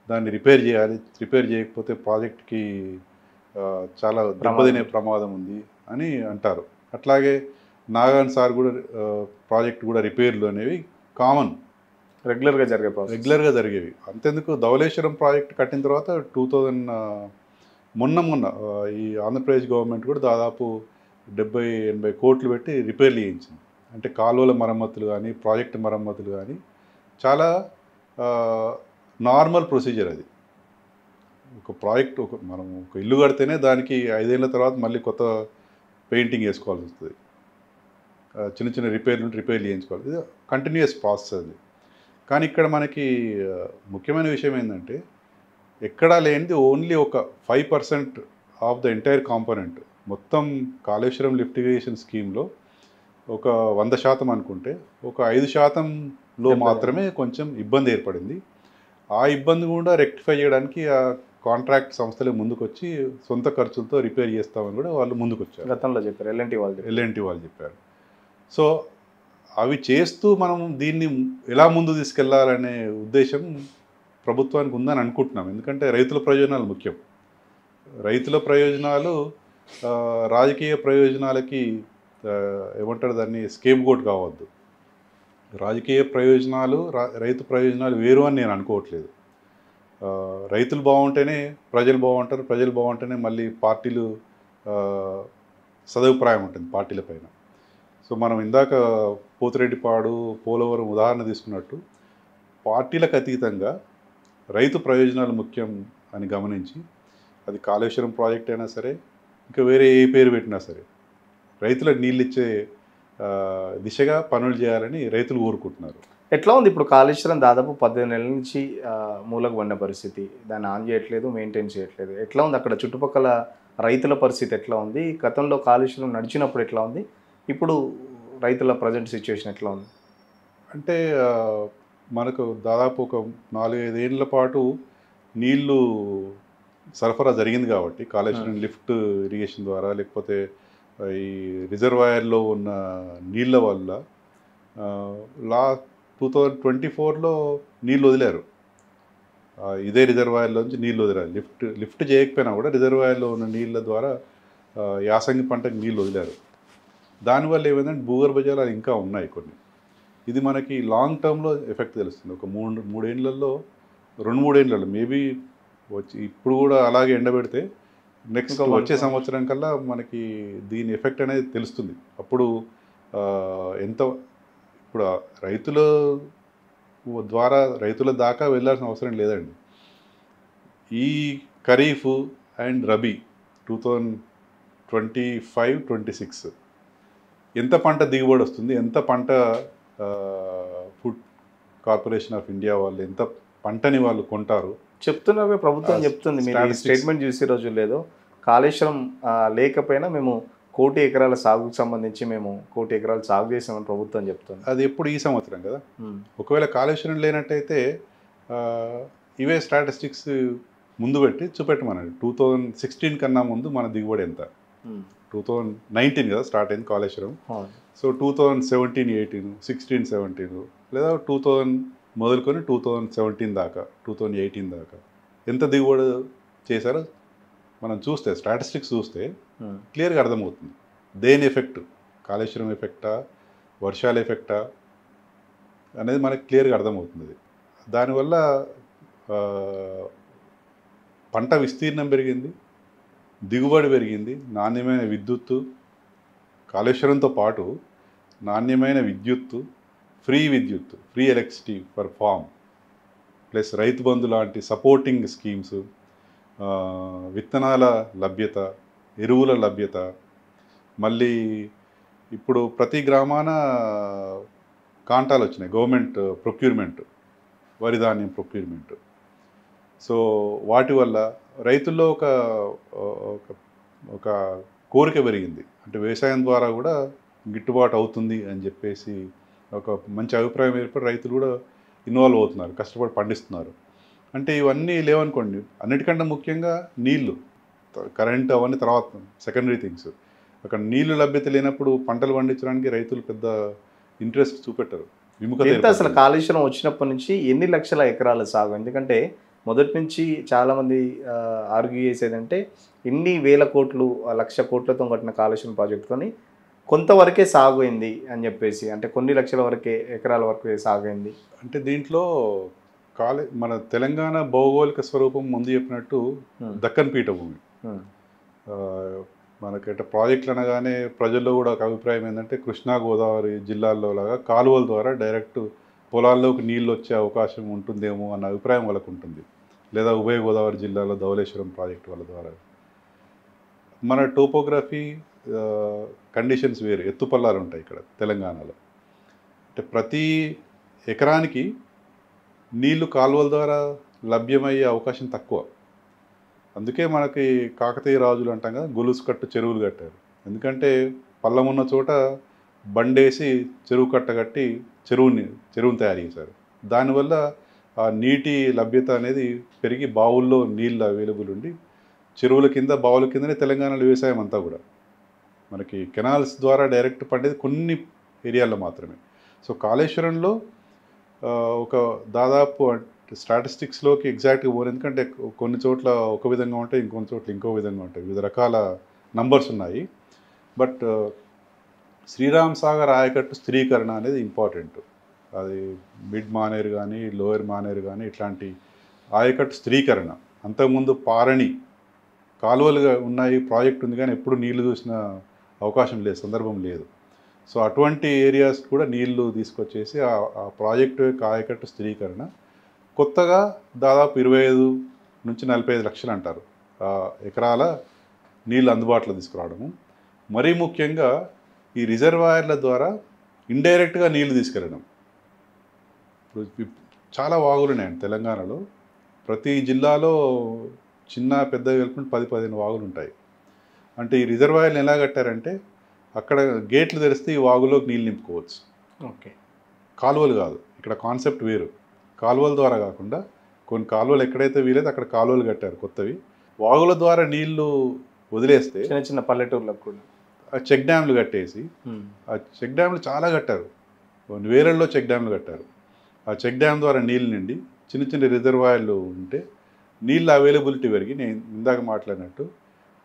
దాన్ని రిపేర్ చేయాలి, రిపేర్ చేయకపోతే ప్రాజెక్ట్కి చాలా దెబ్బతినే ప్రమాదం ఉంది అని అంటారు. అట్లాగే నాగాన్ సార్ కూడా ప్రాజెక్ట్ కూడా రిపేర్లు అనేవి కామన్, రెగ్యులర్గా జరిగేవి. అంతెందుకు ధవళేశ్వరం ప్రాజెక్ట్ కట్టిన తర్వాత 2000 మొన్న ఈ ఆంధ్రప్రదేశ్ గవర్నమెంట్ కూడా దాదాపు 70-80 కోట్లు పెట్టి రిపేర్లు చేయించింది. అంటే కాలువల మరమ్మతులు కానీ ప్రాజెక్ట్ మరమ్మతులు కానీ చాలా నార్మల్ ప్రొసీజర్ అది. ఒక ప్రాజెక్ట్ మనం ఒక ఇల్లు కడితేనే దానికి 5 ఏళ్ళ తర్వాత మళ్ళీ కొత్త పెయింటింగ్ వేసుకోవాల్సి వస్తుంది, చిన్న చిన్న రిపేర్లు చేయించుకోవాలి, ఇది కంటిన్యూస్ ప్రాసెస్ అది. కానీ ఇక్కడ మనకి ముఖ్యమైన విషయం ఏంటంటే ఎక్కడా లేనిది ఓన్లీ ఒక 5% ఆఫ్ ద ఎంటైర్ కాంపోనెంట్ మొత్తం కాళేశ్వరం లిఫ్ట్ ఇరిగేషన్ స్కీమ్లో ఒక 100% అనుకుంటే ఒక 5%లో మాత్రమే కొంచెం ఇబ్బంది ఏర్పడింది. ఆ ఇబ్బంది కూడా రెక్టిఫై చేయడానికి ఆ కాంట్రాక్ట్ సంస్థలే ముందుకొచ్చి సొంత ఖర్చులతో రిపేర్ చేస్తామని కూడా వాళ్ళు ముందుకు వచ్చారు. గతంలో చెప్పారు, ఎల్ఎన్టీ వాళ్ళు చెప్పారు. సో అవి చేస్తూ మనం దీన్ని ఎలా ముందు తీసుకెళ్లాలనే ఉద్దేశం ప్రభుత్వానికి ఉందని అనుకుంటున్నాం. ఎందుకంటే రైతుల ప్రయోజనాలు ముఖ్యం. రైతుల ప్రయోజనాలు రాజకీయ ప్రయోజనాలకి ఏమంటారు దాన్ని స్కేప్ గోట్ కావద్దు. రాజకీయ ప్రయోజనాలు రైతు ప్రయోజనాలు వేరు అని నేను అనుకోవట్లేదు. రైతులు బాగుంటేనే ప్రజలు బాగుంటారు, ప్రజలు బాగుంటేనే మళ్ళీ పార్టీలు సదభిప్రాయం ఉంటుంది పార్టీల పైన. సో మనం ఇందాక పోతిరెడ్డిపాడు, పోలవరం ఉదాహరణ తీసుకున్నట్టు పార్టీలకు అతీతంగా రైతు ప్రయోజనాలు ముఖ్యం అని గమనించి అది కాళేశ్వరం ప్రాజెక్ట్ అయినా సరే ఇంకా వేరే ఏ పేరు పెట్టినా సరే రైతులకు నీళ్ళు ఇచ్చే దిశగా పనులు చేయాలని రైతులు కోరుకుంటున్నారు. ఎట్లా ఉంది ఇప్పుడు కాళేశ్వరం? దాదాపు 15 నెలల నుంచి మూలకు పడిన పరిస్థితి, దాన్ని ఆన్ చేయట్లేదు, మెయింటైన్ చేయట్లేదు. ఎట్లా ఉంది అక్కడ చుట్టుపక్కల రైతుల పరిస్థితి ఎట్లా ఉంది? గతంలో కాళేశ్వరం నడిచినప్పుడు ఎట్లా ఉంది, ఇప్పుడు రైతుల ప్రజెంట్ సిచ్యువేషన్ ఎట్లా ఉంది? అంటే మనకు దాదాపు ఒక 4-5 ఏళ్ల పాటు నీళ్లు సరఫరా జరిగింది కాబట్టి కాళేశ్వరం లిఫ్ట్ ఇరిగేషన్ ద్వారా, లేకపోతే ఈ రిజర్వాయర్లో ఉన్న నీళ్ళ వల్ల 2024లో నీళ్ళు వదిలారు. ఇదే రిజర్వాయర్లో నుంచి నీళ్ళు వదిలారు. లిఫ్ట్ చేయకపోయినా కూడా రిజర్వాయర్లో ఉన్న నీళ్ళ ద్వారా యాసంగి పంటకు నీళ్ళు వదిలారు. దానివల్ల ఏమైందంటే భూగర్భ జలాలు ఇంకా ఉన్నాయి కొన్ని. ఇది మనకి లాంగ్ టర్మ్లో ఎఫెక్ట్ తెలుస్తుంది. ఒక 3 ఏళ్లలో 2-3 ఏళ్లలో మేబీ వచ్చి ఇప్పుడు కూడా అలాగే ఎండబెడితే నెక్స్ట్ వచ్చే సంవత్సరం కల్లా మనకి దీని ఎఫెక్ట్ అనేది తెలుస్తుంది. అప్పుడు ఎంత ఇప్పుడు రైతుల ద్వారా రైతుల దాకా వెళ్ళాల్సిన అవసరం లేదండి. ఈ ఖరీఫ్ అండ్ రబీ 2025-26 ఎంత పంట దిగుబడి వస్తుంది, ఎంత పంట ఫుడ్ కార్పొరేషన్ ఆఫ్ ఇండియా వాళ్ళు ఎంత పంటని వాళ్ళు కొంటారు చెప్తున్నారు. ప్రభుత్వం చెప్తుంది, మీరు స్టేట్మెంట్ చూసే రోజు లేదో, కాళేశ్వరం లేకపోయినా మేము 1 కోటి ఎకరాల సాగుకు సంబంధించి మేము 1 కోటి ఎకరాలు సాగు చేసామని ప్రభుత్వం చెప్తుంది. అది ఎప్పుడు ఈ సంవత్సరం కదా. ఒకవేళ కాళేశ్వరం లేనట్టయితే ఇవే స్టాటిస్టిక్స్ ముందు పెట్టి చూపెట్టమనండి. 2016 కన్నా ముందు మన దిగుబడి ఎంత, 2019 కదా స్టార్ట్ అయింది కాళేశ్వరం. సో 2017-18, 16-17 లేదా 2000 మొదలుకొని 2017 దాకా 2018 దాకా ఎంత దిగుబడి చేశారో మనం చూస్తే, స్టాటిస్టిక్స్ చూస్తే క్లియర్గా అర్థమవుతుంది. దేని ఎఫెక్ట్, కాళేశ్వరం ఎఫెక్టా, వర్షాల ఎఫెక్టా అనేది మనకు క్లియర్గా అర్థమవుతుంది. దానివల్ల పంట విస్తీర్ణం పెరిగింది, దిగుబడి పెరిగింది, నాణ్యమైన విద్యుత్తు, కాళేశ్వరంతో పాటు నాణ్యమైన విద్యుత్తు, free electricity for farm, plus Rythu Bandhu లాంటి సపోర్టింగ్ స్కీమ్స్, విత్తనాల లభ్యత, ఎరువుల లభ్యత, మళ్ళీ ఇప్పుడు ప్రతి గ్రామాన కాంటాలు వచ్చినాయి, గవర్నమెంట్ ప్రొక్యూర్మెంట్, వరి ధాన్యం ప్రొక్యూర్మెంట్. సో వాటి వల్ల రైతుల్లో ఒక కోరిక పెరిగింది. అంటే వ్యవసాయం ద్వారా కూడా గిట్టుబాటు అవుతుంది అని చెప్పేసి ఒక మంచి అభిప్రాయం ఏర్పడి రైతులు కూడా ఇన్వాల్వ్ అవుతున్నారు, కష్టపడి పండిస్తున్నారు. అంటే ఇవన్నీ లేవనుకోండి, అన్నిటికంటే ముఖ్యంగా నీళ్లు, కరెంట్ అవన్నీ తర్వాత సెకండరీ థింగ్స్. అక్కడ నీళ్లు లభ్యత లేనప్పుడు పంటలు పండించడానికి రైతులు పెద్ద ఇంట్రెస్ట్ చూపెట్టరు, విముఖత ఎంత అసలు ఏర్పడుతుంది. కాళేశ్వరం వచ్చినప్పటి నుంచి ఎన్ని లక్షల ఎకరాల సాగు? ఎందుకంటే మొదటి నుంచి చాలామంది ఆర్గ్యూ చేసేదంటే ఇన్ని వేల కోట్లు, లక్ష కోట్లతో కట్టిన కాళేశ్వరం ప్రాజెక్టుతోని కొంతవరకే సాగు అయింది అని చెప్పేసి, అంటే కొన్ని లక్షల వరకే ఎకరాల వరకే సాగు అయింది. అంటే దీంట్లో మన తెలంగాణ భౌగోళిక స్వరూపం ముందు చెప్పినట్టు దక్కన్ పీఠభూమి. ఉమ్, ఆ, మనకంటే ప్రాజెక్టులు అనగానే ప్రజల్లో కూడా ఒక అభిప్రాయం ఏంటంటే కృష్ణా గోదావరి జిల్లాల్లో లాగా కాలువల ద్వారా డైరెక్ట్ పొలాల్లోకి నీళ్ళు వచ్చే అవకాశం ఉంటుందేమో అన్న అభిప్రాయం వాళ్ళకు ఉంటుంది, లేదా ఉభయ గోదావరి జిల్లాలో ధవళేశ్వరం ప్రాజెక్టు వాళ్ళ ద్వారా. మన టోపోగ్రఫీ కండిషన్స్ వేరు, ఎత్తుపల్లాలు ఉంటాయి ఇక్కడ తెలంగాణలో. అంటే ప్రతి ఎకరానికి నీళ్లు కాలువల ద్వారా లభ్యమయ్యే అవకాశం తక్కువ. అందుకే మనకి కాకతీయ రాజులు అంటాం కదా, గొలుసు కట్టు చెరువులు కట్టారు. ఎందుకంటే పల్లం ఉన్న చోట బండేసి చెరువు కట్ట కట్టి చెరువుని తయారు చేశారు. దానివల్ల ఆ నీటి లభ్యత అనేది పెరిగి బావుల్లో నీళ్ళు అవైలబుల్ ఉండి చెరువుల కింద బావుల కిందనే తెలంగాణలో వ్యవసాయం అంతా కూడా. మనకి కెనాల్స్ ద్వారా డైరెక్ట్ పండేది కొన్ని ఏరియాల్లో మాత్రమే. సో కాళేశ్వరంలో ఒక దాదాపు స్టాటిస్టిక్స్లోకి ఎగ్జాక్ట్గా పోరు, ఎందుకంటే కొన్ని చోట్ల ఒక విధంగా ఉంటాయి, ఇంకొన్ని చోట్ల ఇంకో విధంగా ఉంటాయి, వివిధ రకాల నంబర్స్ ఉన్నాయి. బట్ శ్రీరామ్ సాగర్ ఆయకట్టు స్థిరీకరణ అనేది ఇంపార్టెంట్. అది మిడ్ మానేరు కానీ లోయర్ మానేరు కానీ ఇట్లాంటి ఆయకట్టు స్థిరీకరణ. అంతకుముందు పారణి కాలువలుగా ఉన్నాయి, ప్రాజెక్ట్ ఉంది, కానీ ఎప్పుడు నీళ్లు చూసిన అవకాశం లేదు, సందర్భం లేదు. సో అటువంటి ఏరియాస్ కూడా నీళ్లు తీసుకొచ్చేసి ఆ ప్రాజెక్టు యొక్క ఆయకట్టు స్థిరీకరణ కొత్తగా దాదాపు 25 నుంచి 45 లక్షలు అంటారు ఎకరాల నీళ్ళు అందుబాటులో తీసుకురావడము. మరీ ముఖ్యంగా ఈ రిజర్వాయర్ల ద్వారా ఇండైరెక్ట్గా నీళ్లు తీసుకెళ్ళడం. ఇప్పుడు చాలా వాగులు ఉన్నాయండి తెలంగాణలో. ప్రతి జిల్లాలో చిన్న పెద్ద కలుపుకుంటే 10-15 వాగులు ఉంటాయి. అంటే ఈ రిజర్వాయర్లు ఎలా కట్టారంటే అక్కడ గేట్లు తెరిస్తే ఈ వాగులోకి నీళ్ళు నింపుకోవచ్చు. ఓకే, కాలువలు కాదు, ఇక్కడ కాన్సెప్ట్ వేరు. కాలువల ద్వారా కాకుండా కొన్ని కాలువలు ఎక్కడైతే వీలైతే అక్కడ కాలువలు కట్టారు కొత్తవి. వాగుల ద్వారా నీళ్లు వదిలేస్తే చిన్న చిన్న పల్లెటూర్లకు కూడా ఆ చెక్ డ్యామ్లు కట్టేసి, ఆ చెక్ డ్యామ్లు చాలా కట్టారు, వేలల్లో చెక్ డ్యామ్లు కట్టారు. ఆ చెక్ డ్యామ్ ద్వారా నీళ్ళు నిండి చిన్న చిన్న రిజర్వాయర్లు ఉంటే నీళ్ళ అవైలబిలిటీ పెరిగి, నేను ఇందాక మాట్లాడినట్టు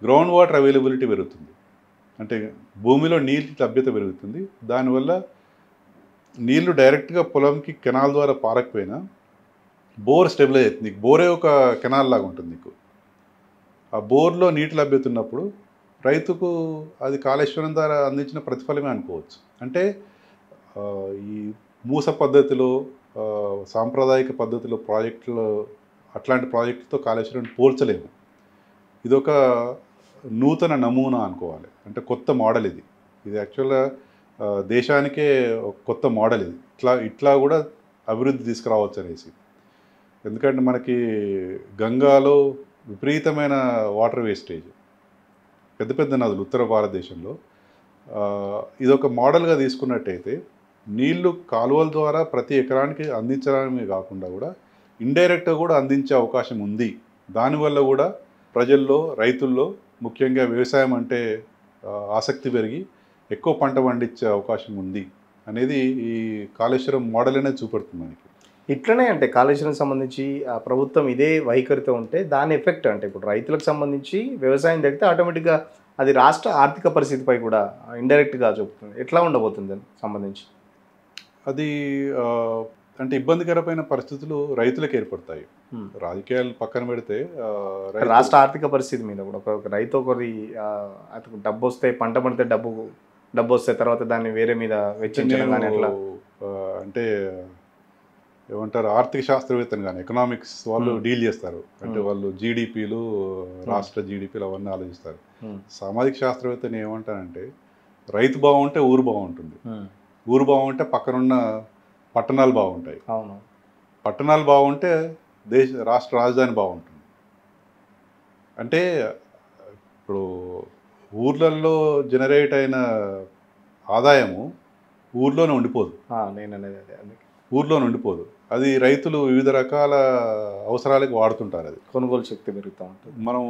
గ్రౌండ్ వాటర్ అవైలబిలిటీ పెరుగుతుంది. అంటే భూమిలో నీళ్ళ లభ్యత పెరుగుతుంది. దానివల్ల నీళ్లు డైరెక్ట్గా పొలంకి కెనాల్ ద్వారా పారకపోయినా బోర్ స్టెబిలైజ్ అవుతుంది. నీకు బోరే ఒక కెనాల్ లాగా ఉంటుంది నీకు. ఆ బోర్లో నీటి లభ్యత ఉన్నప్పుడు రైతుకు అది కాళేశ్వరం ద్వారా అందించిన ప్రతిఫలమే అనుకోవచ్చు. అంటే ఈ మూస పద్ధతిలో సాంప్రదాయిక పద్ధతిలో ప్రాజెక్టులో అట్లాంటి ప్రాజెక్టుతో కాళేశ్వరం పోల్చలేము. ఇదొక నూతన నమూనా అనుకోవాలి. అంటే కొత్త మోడల్ ఇది. ఇది యాక్చువల్గా దేశానికే ఒక కొత్త మోడల్ ఇది. ఇట్లా కూడా అభివృద్ధి తీసుకురావచ్చు అనేసి. ఎందుకంటే మనకి గంగాలో విపరీతమైన వాటర్ వేస్టేజ్, పెద్ద పెద్ద నదులు ఉత్తర భారతదేశంలో. ఇదొక మోడల్గా తీసుకున్నట్టయితే నీళ్లు కాలువల ద్వారా ప్రతి ఎకరానికి అందించడమే కాకుండా కూడా ఇండైరెక్ట్గా కూడా అందించే అవకాశం ఉంది. దానివల్ల కూడా ప్రజల్లో, రైతుల్లో ముఖ్యంగా వ్యవసాయం అంటే ఆసక్తి పెరిగి ఎక్కువ పంట పండించే అవకాశం ఉంది అనేది ఈ కాళేశ్వరం మోడల్ అనేది చూపెడుతుంది మనకి. ఇట్లనే అంటే కాళేశ్వరం సంబంధించి ఆ ప్రభుత్వం ఇదే వైఖరితో ఉంటే దాని ఎఫెక్ట్ అంటే ఇప్పుడు రైతులకు సంబంధించి వ్యవసాయం తగ్గితే ఆటోమేటిక్గా అది రాష్ట్ర ఆర్థిక పరిస్థితిపై కూడా ఇండైరెక్ట్గా చూపుతుంది. ఎట్లా ఉండబోతుంది దానికి సంబంధించి? అది అంటే ఇబ్బందికరమైన పరిస్థితులు రైతులకు ఏర్పడతాయి. రాజకీయాలు పక్కన పెడితే రాష్ట్ర ఆర్థిక పరిస్థితి మీద కూడా ఒక రైతు ఒకరి అతను డబ్బు వస్తే, పంట పండితే డబ్బు వస్తే తర్వాత దాన్ని వేరే మీద వెచ్చించడం కానీ అట్లా అంటే ఏమంటారు, ఆర్థిక శాస్త్రవేత్తలు కానీ ఎకనామిక్స్ వాళ్ళు డీల్ చేస్తారు. అంటే వాళ్ళు జీడిపిలు, రాష్ట్ర జీడిపిలు అవన్నీ ఆలోచిస్తారు. సామాజిక శాస్త్రవేత్తని ఏమంటారంటే రైతు బాగుంటే ఊరు బాగుంటుంది, ఊరు బాగుంటే పక్కనున్న పట్టణాలు బాగుంటాయి, అవును, పట్టణాలు బాగుంటే రాష్ట్ర రాజధాని బాగుంటుంది. అంటే ఇప్పుడు ఊర్లలో జనరేట్ అయిన ఆదాయము ఊర్లోనే ఉండిపోదు. నేను అనేది అదే అందుకే ఊర్లోనే ఉండిపోదు. అది రైతులు వివిధ రకాల అవసరాలకు వాడుతుంటారు. అది కొనుగోలు శక్తి పెరుగుతూ ఉంటుంది. మనం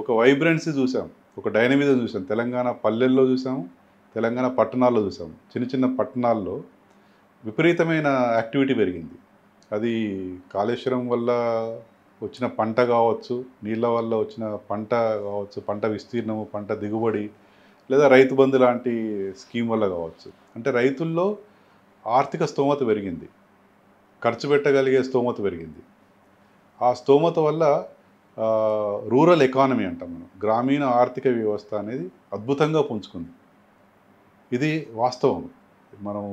ఒక వైబ్రెన్సీ చూసాం, ఒక డైనమిజం చూసాం. తెలంగాణ పల్లెల్లో చూసాము, తెలంగాణ పట్టణాల్లో చూసాము. చిన్న చిన్న పట్టణాల్లో విపరీతమైన యాక్టివిటీ పెరిగింది. అది కాళేశ్వరం వల్ల వచ్చిన పంట కావచ్చు, నీళ్ళ వల్ల వచ్చిన పంట కావచ్చు, పంట విస్తీర్ణము, పంట దిగుబడి, లేదా రైతు బంధు లాంటి స్కీమ్ వల్ల కావచ్చు. అంటే రైతుల్లో ఆర్థిక స్తోమత పెరిగింది, ఖర్చు పెట్టగలిగే స్తోమత పెరిగింది. ఆ స్తోమత వల్ల రూరల్ ఎకానమీ అంటాం మనం, గ్రామీణ ఆర్థిక వ్యవస్థ అనేది అద్భుతంగా పుంజుకుంది. ఇది వాస్తవం. మనం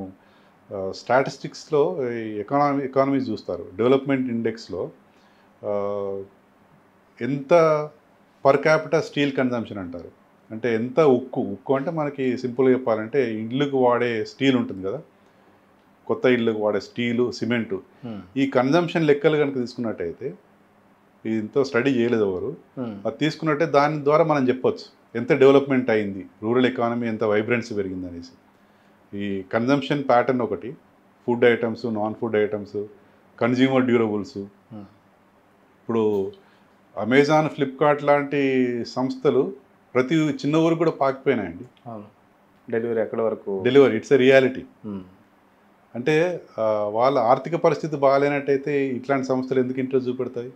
స్టాటిస్టిక్స్లో ఎకానమీస్ చూస్తారు. డెవలప్మెంట్ ఇండెక్స్లో ఎంత పర్ క్యాపిటల్ స్టీల్ కన్జంప్షన్ అంటారు. అంటే ఎంత ఉక్కు అంటే మనకి సింపుల్గా చెప్పాలంటే ఇళ్ళకు వాడే స్టీల్ ఉంటుంది కదా, కొత్త ఇళ్ళకు వాడే స్టీలు, సిమెంటు, ఈ కన్జంప్షన్ లెక్కలు కనుక తీసుకున్నట్టయితే, ఇంతో స్టడీ చేయలేదు ఎవరు, అది తీసుకున్నట్టే దాని ద్వారా మనం చెప్పొచ్చు ఎంత డెవలప్మెంట్ అయింది, రూరల్ ఎకానమీ ఎంత వైబ్రెన్సీ పెరిగింది అనేసి. ఈ కన్జంప్షన్ ప్యాటర్న్ ఒకటి, food items, non food items, consumer durables. ఇప్పుడు అమెజాన్, ఫ్లిప్కార్ట్ లాంటి సంస్థలు ప్రతి చిన్న ఊరు కూడా పాకిపోయినాయండి. డెలివరీ ఎక్కడ వరకు, డెలివరీ ఇట్స్ ఎ రియాలిటీ. అంటే వాళ్ళ ఆర్థిక పరిస్థితి బాగాలేనట్టయితే ఇట్లాంటి సంస్థలు ఎందుకు ఇంట్రెస్ట్ చూపెడతాయి?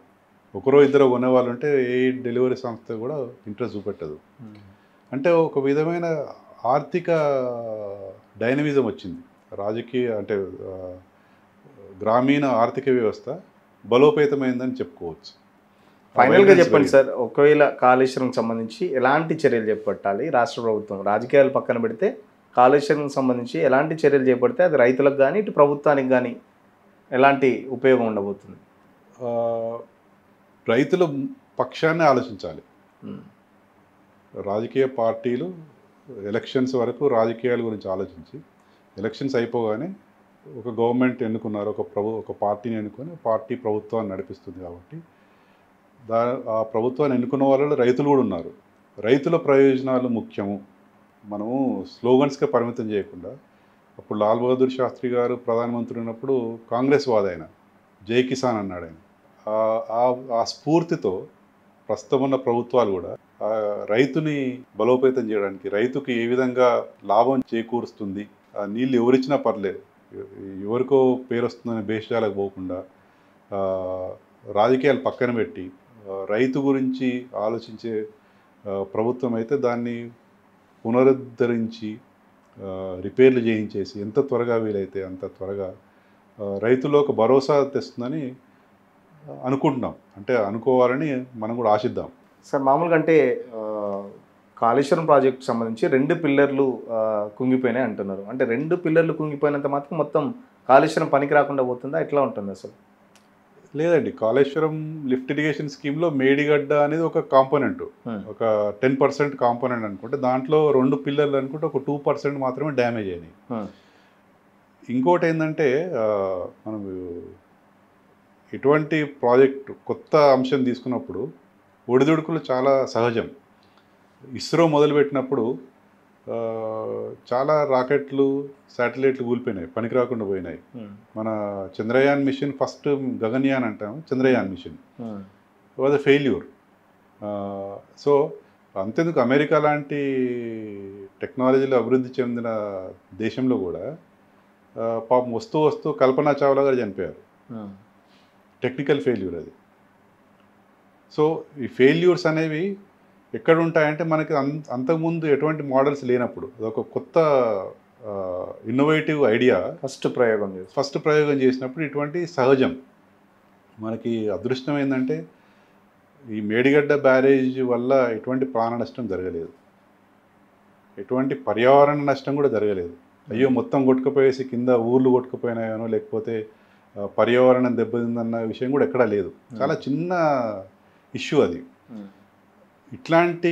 ఒకరో ఇద్దరు కొనేవాళ్ళు ఉంటే ఏ డెలివరీ సంస్థ కూడా ఇంట్రెస్ట్ చూపెట్టదు. అంటే ఒక విధమైన ఆర్థిక డైనమిజం వచ్చింది. రాజకీయ అంటే గ్రామీణ ఆర్థిక వ్యవస్థ బలోపేతమైందని చెప్పుకోవచ్చు. ఫైనల్గా చెప్పండి సార్, ఒకవేళ కాళేశ్వరం సంబంధించి ఎలాంటి చర్యలు చేపట్టాలి రాష్ట్ర ప్రభుత్వం? రాజకీయాలు పక్కన పెడితే కాళేశ్వరం సంబంధించి ఎలాంటి చర్యలు చేపడితే అది రైతులకు కానీ ఇటు ప్రభుత్వానికి కానీ ఎలాంటి ఉపయోగం ఉండబోతుంది? రైతుల పక్షాన్ని ఆలోచించాలి. రాజకీయ పార్టీలు ఎలక్షన్స్ వరకు రాజకీయాల గురించి ఆలోచించి, ఎలక్షన్స్ అయిపోగానే ఒక గవర్నమెంట్ ఎన్నుకున్నారు, ఒక పార్టీని ఎన్నుకొని పార్టీ ప్రభుత్వాన్ని నడిపిస్తుంది. కాబట్టి ఆ ప్రభుత్వాన్ని ఎన్నుకున్న వాళ్ళలో రైతులు కూడా ఉన్నారు. రైతుల ప్రయోజనాలు ముఖ్యము. మనము స్లోగన్స్గా పరిమితం చేయకుండా, అప్పుడు లాల్ బహదూర్ శాస్త్రి గారు ప్రధానమంత్రి ఉన్నప్పుడు కాంగ్రెస్ వాదైన జై కిసాన్ అన్నాడు ఆయన. ఆ స్ఫూర్తితో ప్రస్తుతం ఉన్న ప్రభుత్వాలు కూడా రైతుని బలోపేతం చేయడానికి, రైతుకి ఏ విధంగా లాభం చేకూరుస్తుంది, ఆ నీళ్ళు ఎవరిచ్చినా పర్లేదు, ఎవరికో పేరు వస్తుందని భేషజాలకు పోకుండా రాజకీయాలు పక్కన పెట్టి రైతు గురించి ఆలోచించే ప్రభుత్వం అయితే దాన్ని పునరుద్ధరించి రిపేర్లు చేయించేసి ఎంత త్వరగా వీలైతే అంత త్వరగా రైతుల్లో ఒక భరోసా తెస్తుందని అనుకుంటున్నాం. అంటే అనుకోవాలని మనం కూడా ఆశిద్దాం. సార్, మామూలుగా అంటే కాళేశ్వరం ప్రాజెక్టు సంబంధించి 2 పిల్లర్లు కుంగిపోయినాయి అంటున్నారు. అంటే 2 పిల్లర్లు కుంగిపోయినంత మాత్రం మొత్తం కాళేశ్వరం పనికి రాకుండా పోతుందా? ఎట్లా ఉంటుంది అసలు? లేదండి, కాళేశ్వరం లిఫ్ట్ ఇరిగేషన్ స్కీమ్లో మేడిగడ్డ అనేది ఒక కాంపోనెంట్, ఒక 10% కాంపోనెంట్ అనుకుంటే, దాంట్లో 2 పిల్లర్లు అనుకుంటే ఒక 2% మాత్రమే డ్యామేజ్ అయినాయి. ఇంకోటి ఏంటంటే, మనం ఎటువంటి ప్రాజెక్టు కొత్త అంశం తీసుకున్నప్పుడు ఒడిదుడుకులు చాలా సహజం. ఇస్రో మొదలుపెట్టినప్పుడు చాలా రాకెట్లు, శాటిలైట్లు కూలిపోయినాయి, పనికి రాకుండా పోయినాయి. మన చంద్రయాన్ మిషన్, ఫస్ట్ గగన్యాన్ అంటాం, Chandrayaan mission was a failure. So అంతెందుకు, అమెరికా లాంటి టెక్నాలజీలో అభివృద్ధి చెందిన దేశంలో కూడా పాపం వస్తూ కల్పనా చావ్లా గారు చనిపోయారు. టెక్నికల్ ఫెయిల్యూర్ అది. సో ఈ ఫెయిల్యూర్స్ అనేవి ఎక్కడ ఉంటాయంటే, మనకి అంతకుముందు ఎటువంటి మోడల్స్ లేనప్పుడు, అదొక కొత్త ఇన్నోవేటివ్ ఐడియా ఫస్ట్ ప్రయోగం చేసినప్పుడు ఇటువంటి సహజం. మనకి అదృష్టం ఏంటంటే, ఈ మేడిగడ్డ బ్యారేజ్ వల్ల ఎటువంటి ప్రాణ నష్టం జరగలేదు, ఎటువంటి పర్యావరణ నష్టం కూడా జరగలేదు. అయ్యో మొత్తం కొట్టుకుపోయేసి కింద ఊర్లు కొట్టుకుపోయినాయనో, లేకపోతే పర్యావరణం దెబ్బతిందన్న విషయం కూడా ఎక్కడా లేదు. చాలా చిన్న ఇష్యూ అది. ఇట్లాంటి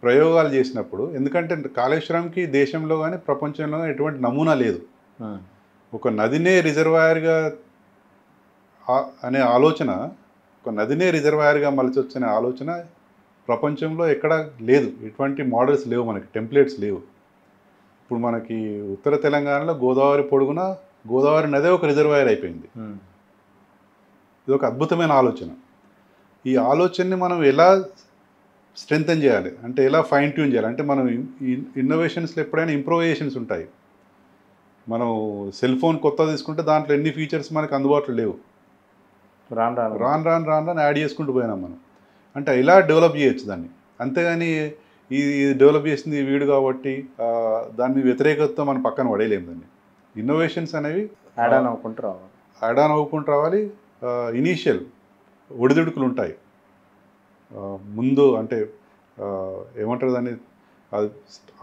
ప్రయోగాలు చేసినప్పుడు, ఎందుకంటే కాళేశ్వరంకి దేశంలో కానీ ప్రపంచంలో కానీ ఎటువంటి నమూనా లేదు. ఒక నదినే రిజర్వాయర్గా అనే ఆలోచన, ఒక నదినే రిజర్వాయర్గా మలచొచ్చనే ఆలోచన ప్రపంచంలో ఎక్కడా లేదు. ఎటువంటి మోడల్స్ లేవు, మనకి టెంప్లెట్స్ లేవు. ఇప్పుడు మనకి ఉత్తర తెలంగాణలో గోదావరి పొడుగున గోదావరి నదే ఒక రిజర్వాయర్ అయిపోయింది. ఇది ఒక అద్భుతమైన ఆలోచన. ఈ ఆలోచనని మనం ఎలా స్ట్రెంగ్తన్ చేయాలి అంటే ఎలా ఫైన్ ట్యూన్ చేయాలి అంటే మనం ఇన్నోవేషన్స్లో ఎప్పుడైనా ఇంప్రూవైజేషన్స్ ఉంటాయి. మనం సెల్ ఫోన్ కొత్త తీసుకుంటే దాంట్లో ఎన్ని ఫీచర్స్ మనకు అందుబాటులో లేవు, రాను యాడ్ చేసుకుంటూ పోయినాం మనం. అంటే ఇలా డెవలప్ చేయొచ్చు దాన్ని. అంతేగాని ఇది డెవలప్ చేసింది వీడు కాబట్టి దాని వ్యతిరేకతతో మనం పక్కన పడేయలేము దాన్ని. ఇన్నోవేషన్స్ అనేవి యాడ్ ఆన్ అవ్వకుండా రావాలి. ఇనీషియల్ ఒడిదుడుకులు ఉంటాయి ముందు. అంటే ఏమంటారు దాన్ని,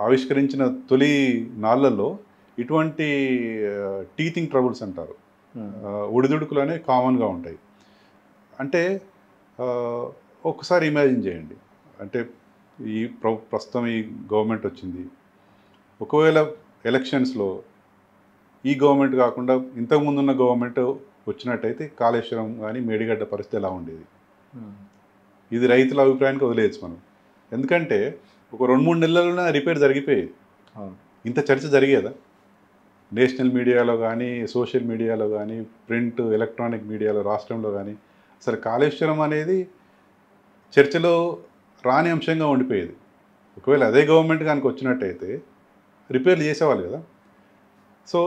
ఆవిష్కరించిన తొలి నాళ్ళల్లో ఇటువంటి టీథింగ్ ట్రబుల్స్ అంటారు, ఒడిదుడుకులు అనేవి కామన్గా ఉంటాయి. అంటే ఒక్కసారి ఇమాజిన్ చేయండి, అంటే ఈ ప్రస్తుతం ఈ గవర్నమెంట్ వచ్చింది, ఒకవేళ ఎలక్షన్స్లో ఈ గవర్నమెంట్ కాకుండా ఇంతకుముందున్న గవర్నమెంట్ వచ్చినట్టయితే కాళేశ్వరం కానీ మేడిగడ్డ పరిస్థితి ఎలా ఉండేది? ఇది రైతుల అభిప్రాయానికి వదిలేయచ్చు మనం. ఎందుకంటే ఒక 2-3 నెలల్లోనే రిపేర్ జరిగిపోయేది. ఇంత చర్చ జరిగేదా? నేషనల్ మీడియాలో కానీ, సోషల్ మీడియాలో కానీ, ప్రింట్ ఎలక్ట్రానిక్ మీడియాలో రాష్ట్రంలో కానీ అసలు కాళేశ్వరం అనేది చర్చలో రాని అంశంగా ఉండిపోయేది. ఒకవేళ అదే గవర్నమెంట్ కనుక వచ్చినట్టయితే రిపేర్లు చేసేవాళ్ళు కదా. సో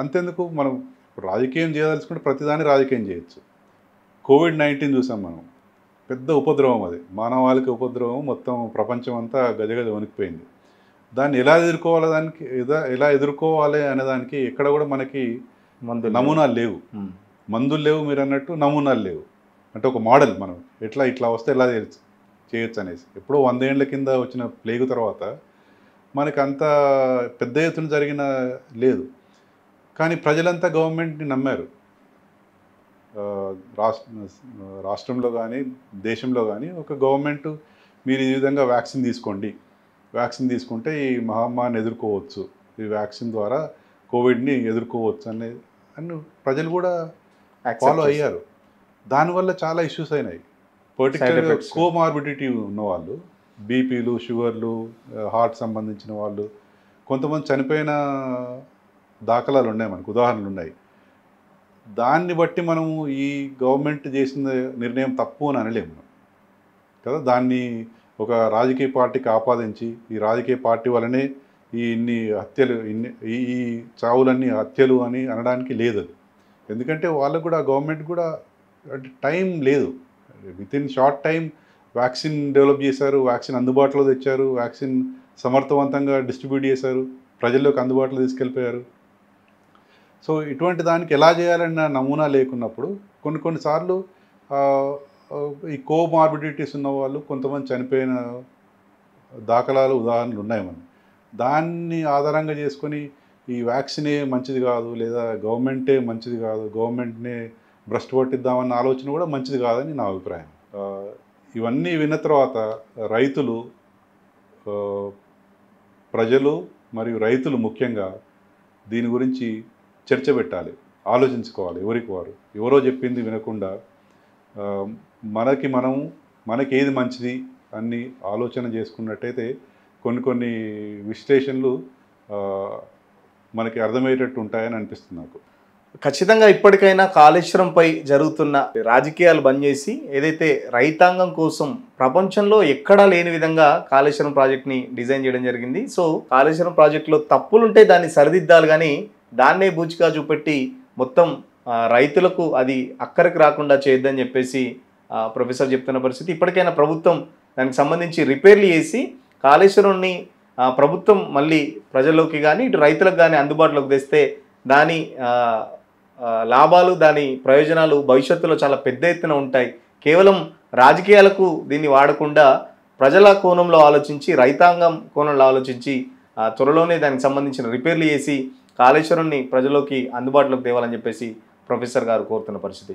అంతెందుకు, మనం రాజకీయం చేయదలుచుకుంటే ప్రతిదాన్ని రాజకీయం చేయొచ్చు. కోవిడ్-19 చూసాం మనం, పెద్ద ఉపద్రవం, అది మానవాళికి ఉపద్రవం, మొత్తం ప్రపంచం అంతా గజగజ వణికిపోయింది. దాన్ని ఎలా ఎదుర్కోవాలి, దానికి ఎలా ఎదుర్కోవాలి అనేదానికి ఎక్కడ కూడా మనకి నమూనాలు లేవు, మందులు లేవు, మీరు అన్నట్టు నమూనాలు లేవు. అంటే ఒక మోడల్ మనం ఇట్లా వస్తే ఎలా చేయొచ్చు అనేసి. ఎప్పుడో 100 ఏళ్ల కింద వచ్చిన ప్లేగు తర్వాత మనకు అంత పెద్ద ఎత్తున జరిగిన లేదు. కానీ ప్రజలంతా గవర్నమెంట్ని నమ్మారు. రాష్ట్రంలో కానీ దేశంలో కానీ ఒక గవర్నమెంట్ మీరు ఈ విధంగా వ్యాక్సిన్ తీసుకోండి, వ్యాక్సిన్ తీసుకుంటే ఈ మహమ్మారిని ఎదుర్కోవచ్చు, ఈ వ్యాక్సిన్ ద్వారా కోవిడ్ని ఎదుర్కోవచ్చు అని ప్రజలు కూడా ఫాలో అయ్యారు. దానివల్ల చాలా ఇష్యూస్ అయినాయి. పర్టికులర్గా కోమార్బిడిటీ ఉన్నవాళ్ళు, బీపీలు, షుగర్లు, హార్ట్ సంబంధించిన వాళ్ళు, కొంతమంది చనిపోయిన దాఖలాలు ఉన్నాయి, మనకు ఉదాహరణలు ఉన్నాయి. దాన్ని బట్టి మనము ఈ గవర్నమెంట్ చేసిన నిర్ణయం తప్పు అని అనలేము కదా. దాన్ని ఒక రాజకీయ పార్టీకి ఆపాదించి ఈ రాజకీయ పార్టీ వల్లనే ఇన్ని హత్యలు, ఈ చావులన్నీ హత్యలు అని అనడానికి లేదు. ఎందుకంటే వాళ్ళకు కూడా గవర్నమెంట్ కూడా అంటే టైం లేదు. With in short time vaccine develop చేశారు, వ్యాక్సిన్ అందుబాటులో తెచ్చారు, వ్యాక్సిన్ సమర్థవంతంగా డిస్ట్రిబ్యూట్ చేశారు, ప్రజల్లోకి అందుబాటులో తీసుకెళ్ళిపోయారు. సో ఇటువంటి దానికి ఎలా చేయాలన్న నమూనా లేకున్నప్పుడు కొన్నిసార్లు ఈ కోమార్బిడిటీస్ ఉన్న వాళ్ళు కొంతమంది చనిపోయిన దాఖలాలు, ఉదాహరణలు ఉన్నాయి మనం. దాన్ని ఆధారంగా చేసుకొని ఈ వ్యాక్సినే మంచిది కాదు, లేదా గవర్నమెంటే మంచిది కాదు, గవర్నమెంట్నే భ్రష్టు పట్టిద్దామన్న ఆలోచన కూడా మంచిది కాదని నా అభిప్రాయం. ఇవన్నీ విన్న తర్వాత రైతులు, ప్రజలు మరియు రైతులు ముఖ్యంగా దీని గురించి చర్చ పెట్టాలి, ఆలోచించుకోవాలి. ఎవరికి వారు, ఎవరో చెప్పింది వినకుండా మనకి ఏది మంచిది అన్ని ఆలోచన చేసుకున్నట్టయితే కొన్ని విశ్లేషణలు మనకి అర్థమయ్యేటట్టు ఉంటాయని అనిపిస్తుంది నాకు. ఖచ్చితంగా ఇప్పటికైనా కాళేశ్వరంపై జరుగుతున్న రాజకీయాలు బంద్ చేసి ఏదైతే రైతాంగం కోసం ప్రపంచంలో ఎక్కడా లేని విధంగా కాళేశ్వరం ప్రాజెక్ట్ని డిజైన్ చేయడం జరిగింది. సో కాళేశ్వరం ప్రాజెక్టులో తప్పులుంటే దాన్ని సరిదిద్దాలి, కానీ దాన్నే బూచిగా చూపెట్టి మొత్తం రైతులకు అది అక్కడికి రాకుండా చేయొద్దని చెప్పేసి ప్రొఫెసర్ చెప్తున్న పరిస్థితి. ఇప్పటికైనా ప్రభుత్వం దానికి సంబంధించి రిపేర్లు చేసి కాళేశ్వరాన్ని ప్రభుత్వం మళ్ళీ ప్రజల్లోకి కానీ ఇటు రైతులకు కానీ అందుబాటులోకి తెస్తే దాని లాభాలు, దాని ప్రయోజనాలు భవిష్యత్తులో చాలా పెద్ద ఎత్తున ఉంటాయి. కేవలం రాజకీయాలకు దీన్ని వాడకుండా ప్రజల కోణంలో ఆలోచించి, రైతాంగం కోణంలో ఆలోచించి త్వరలోనే దానికి సంబంధించిన రిపేర్లు చేసి కాళేశ్వరాన్ని ప్రజల్లోకి అందుబాటులోకి తేవాలని చెప్పేసి ప్రొఫెసర్ గారు కోరుతున్న పరిస్థితి.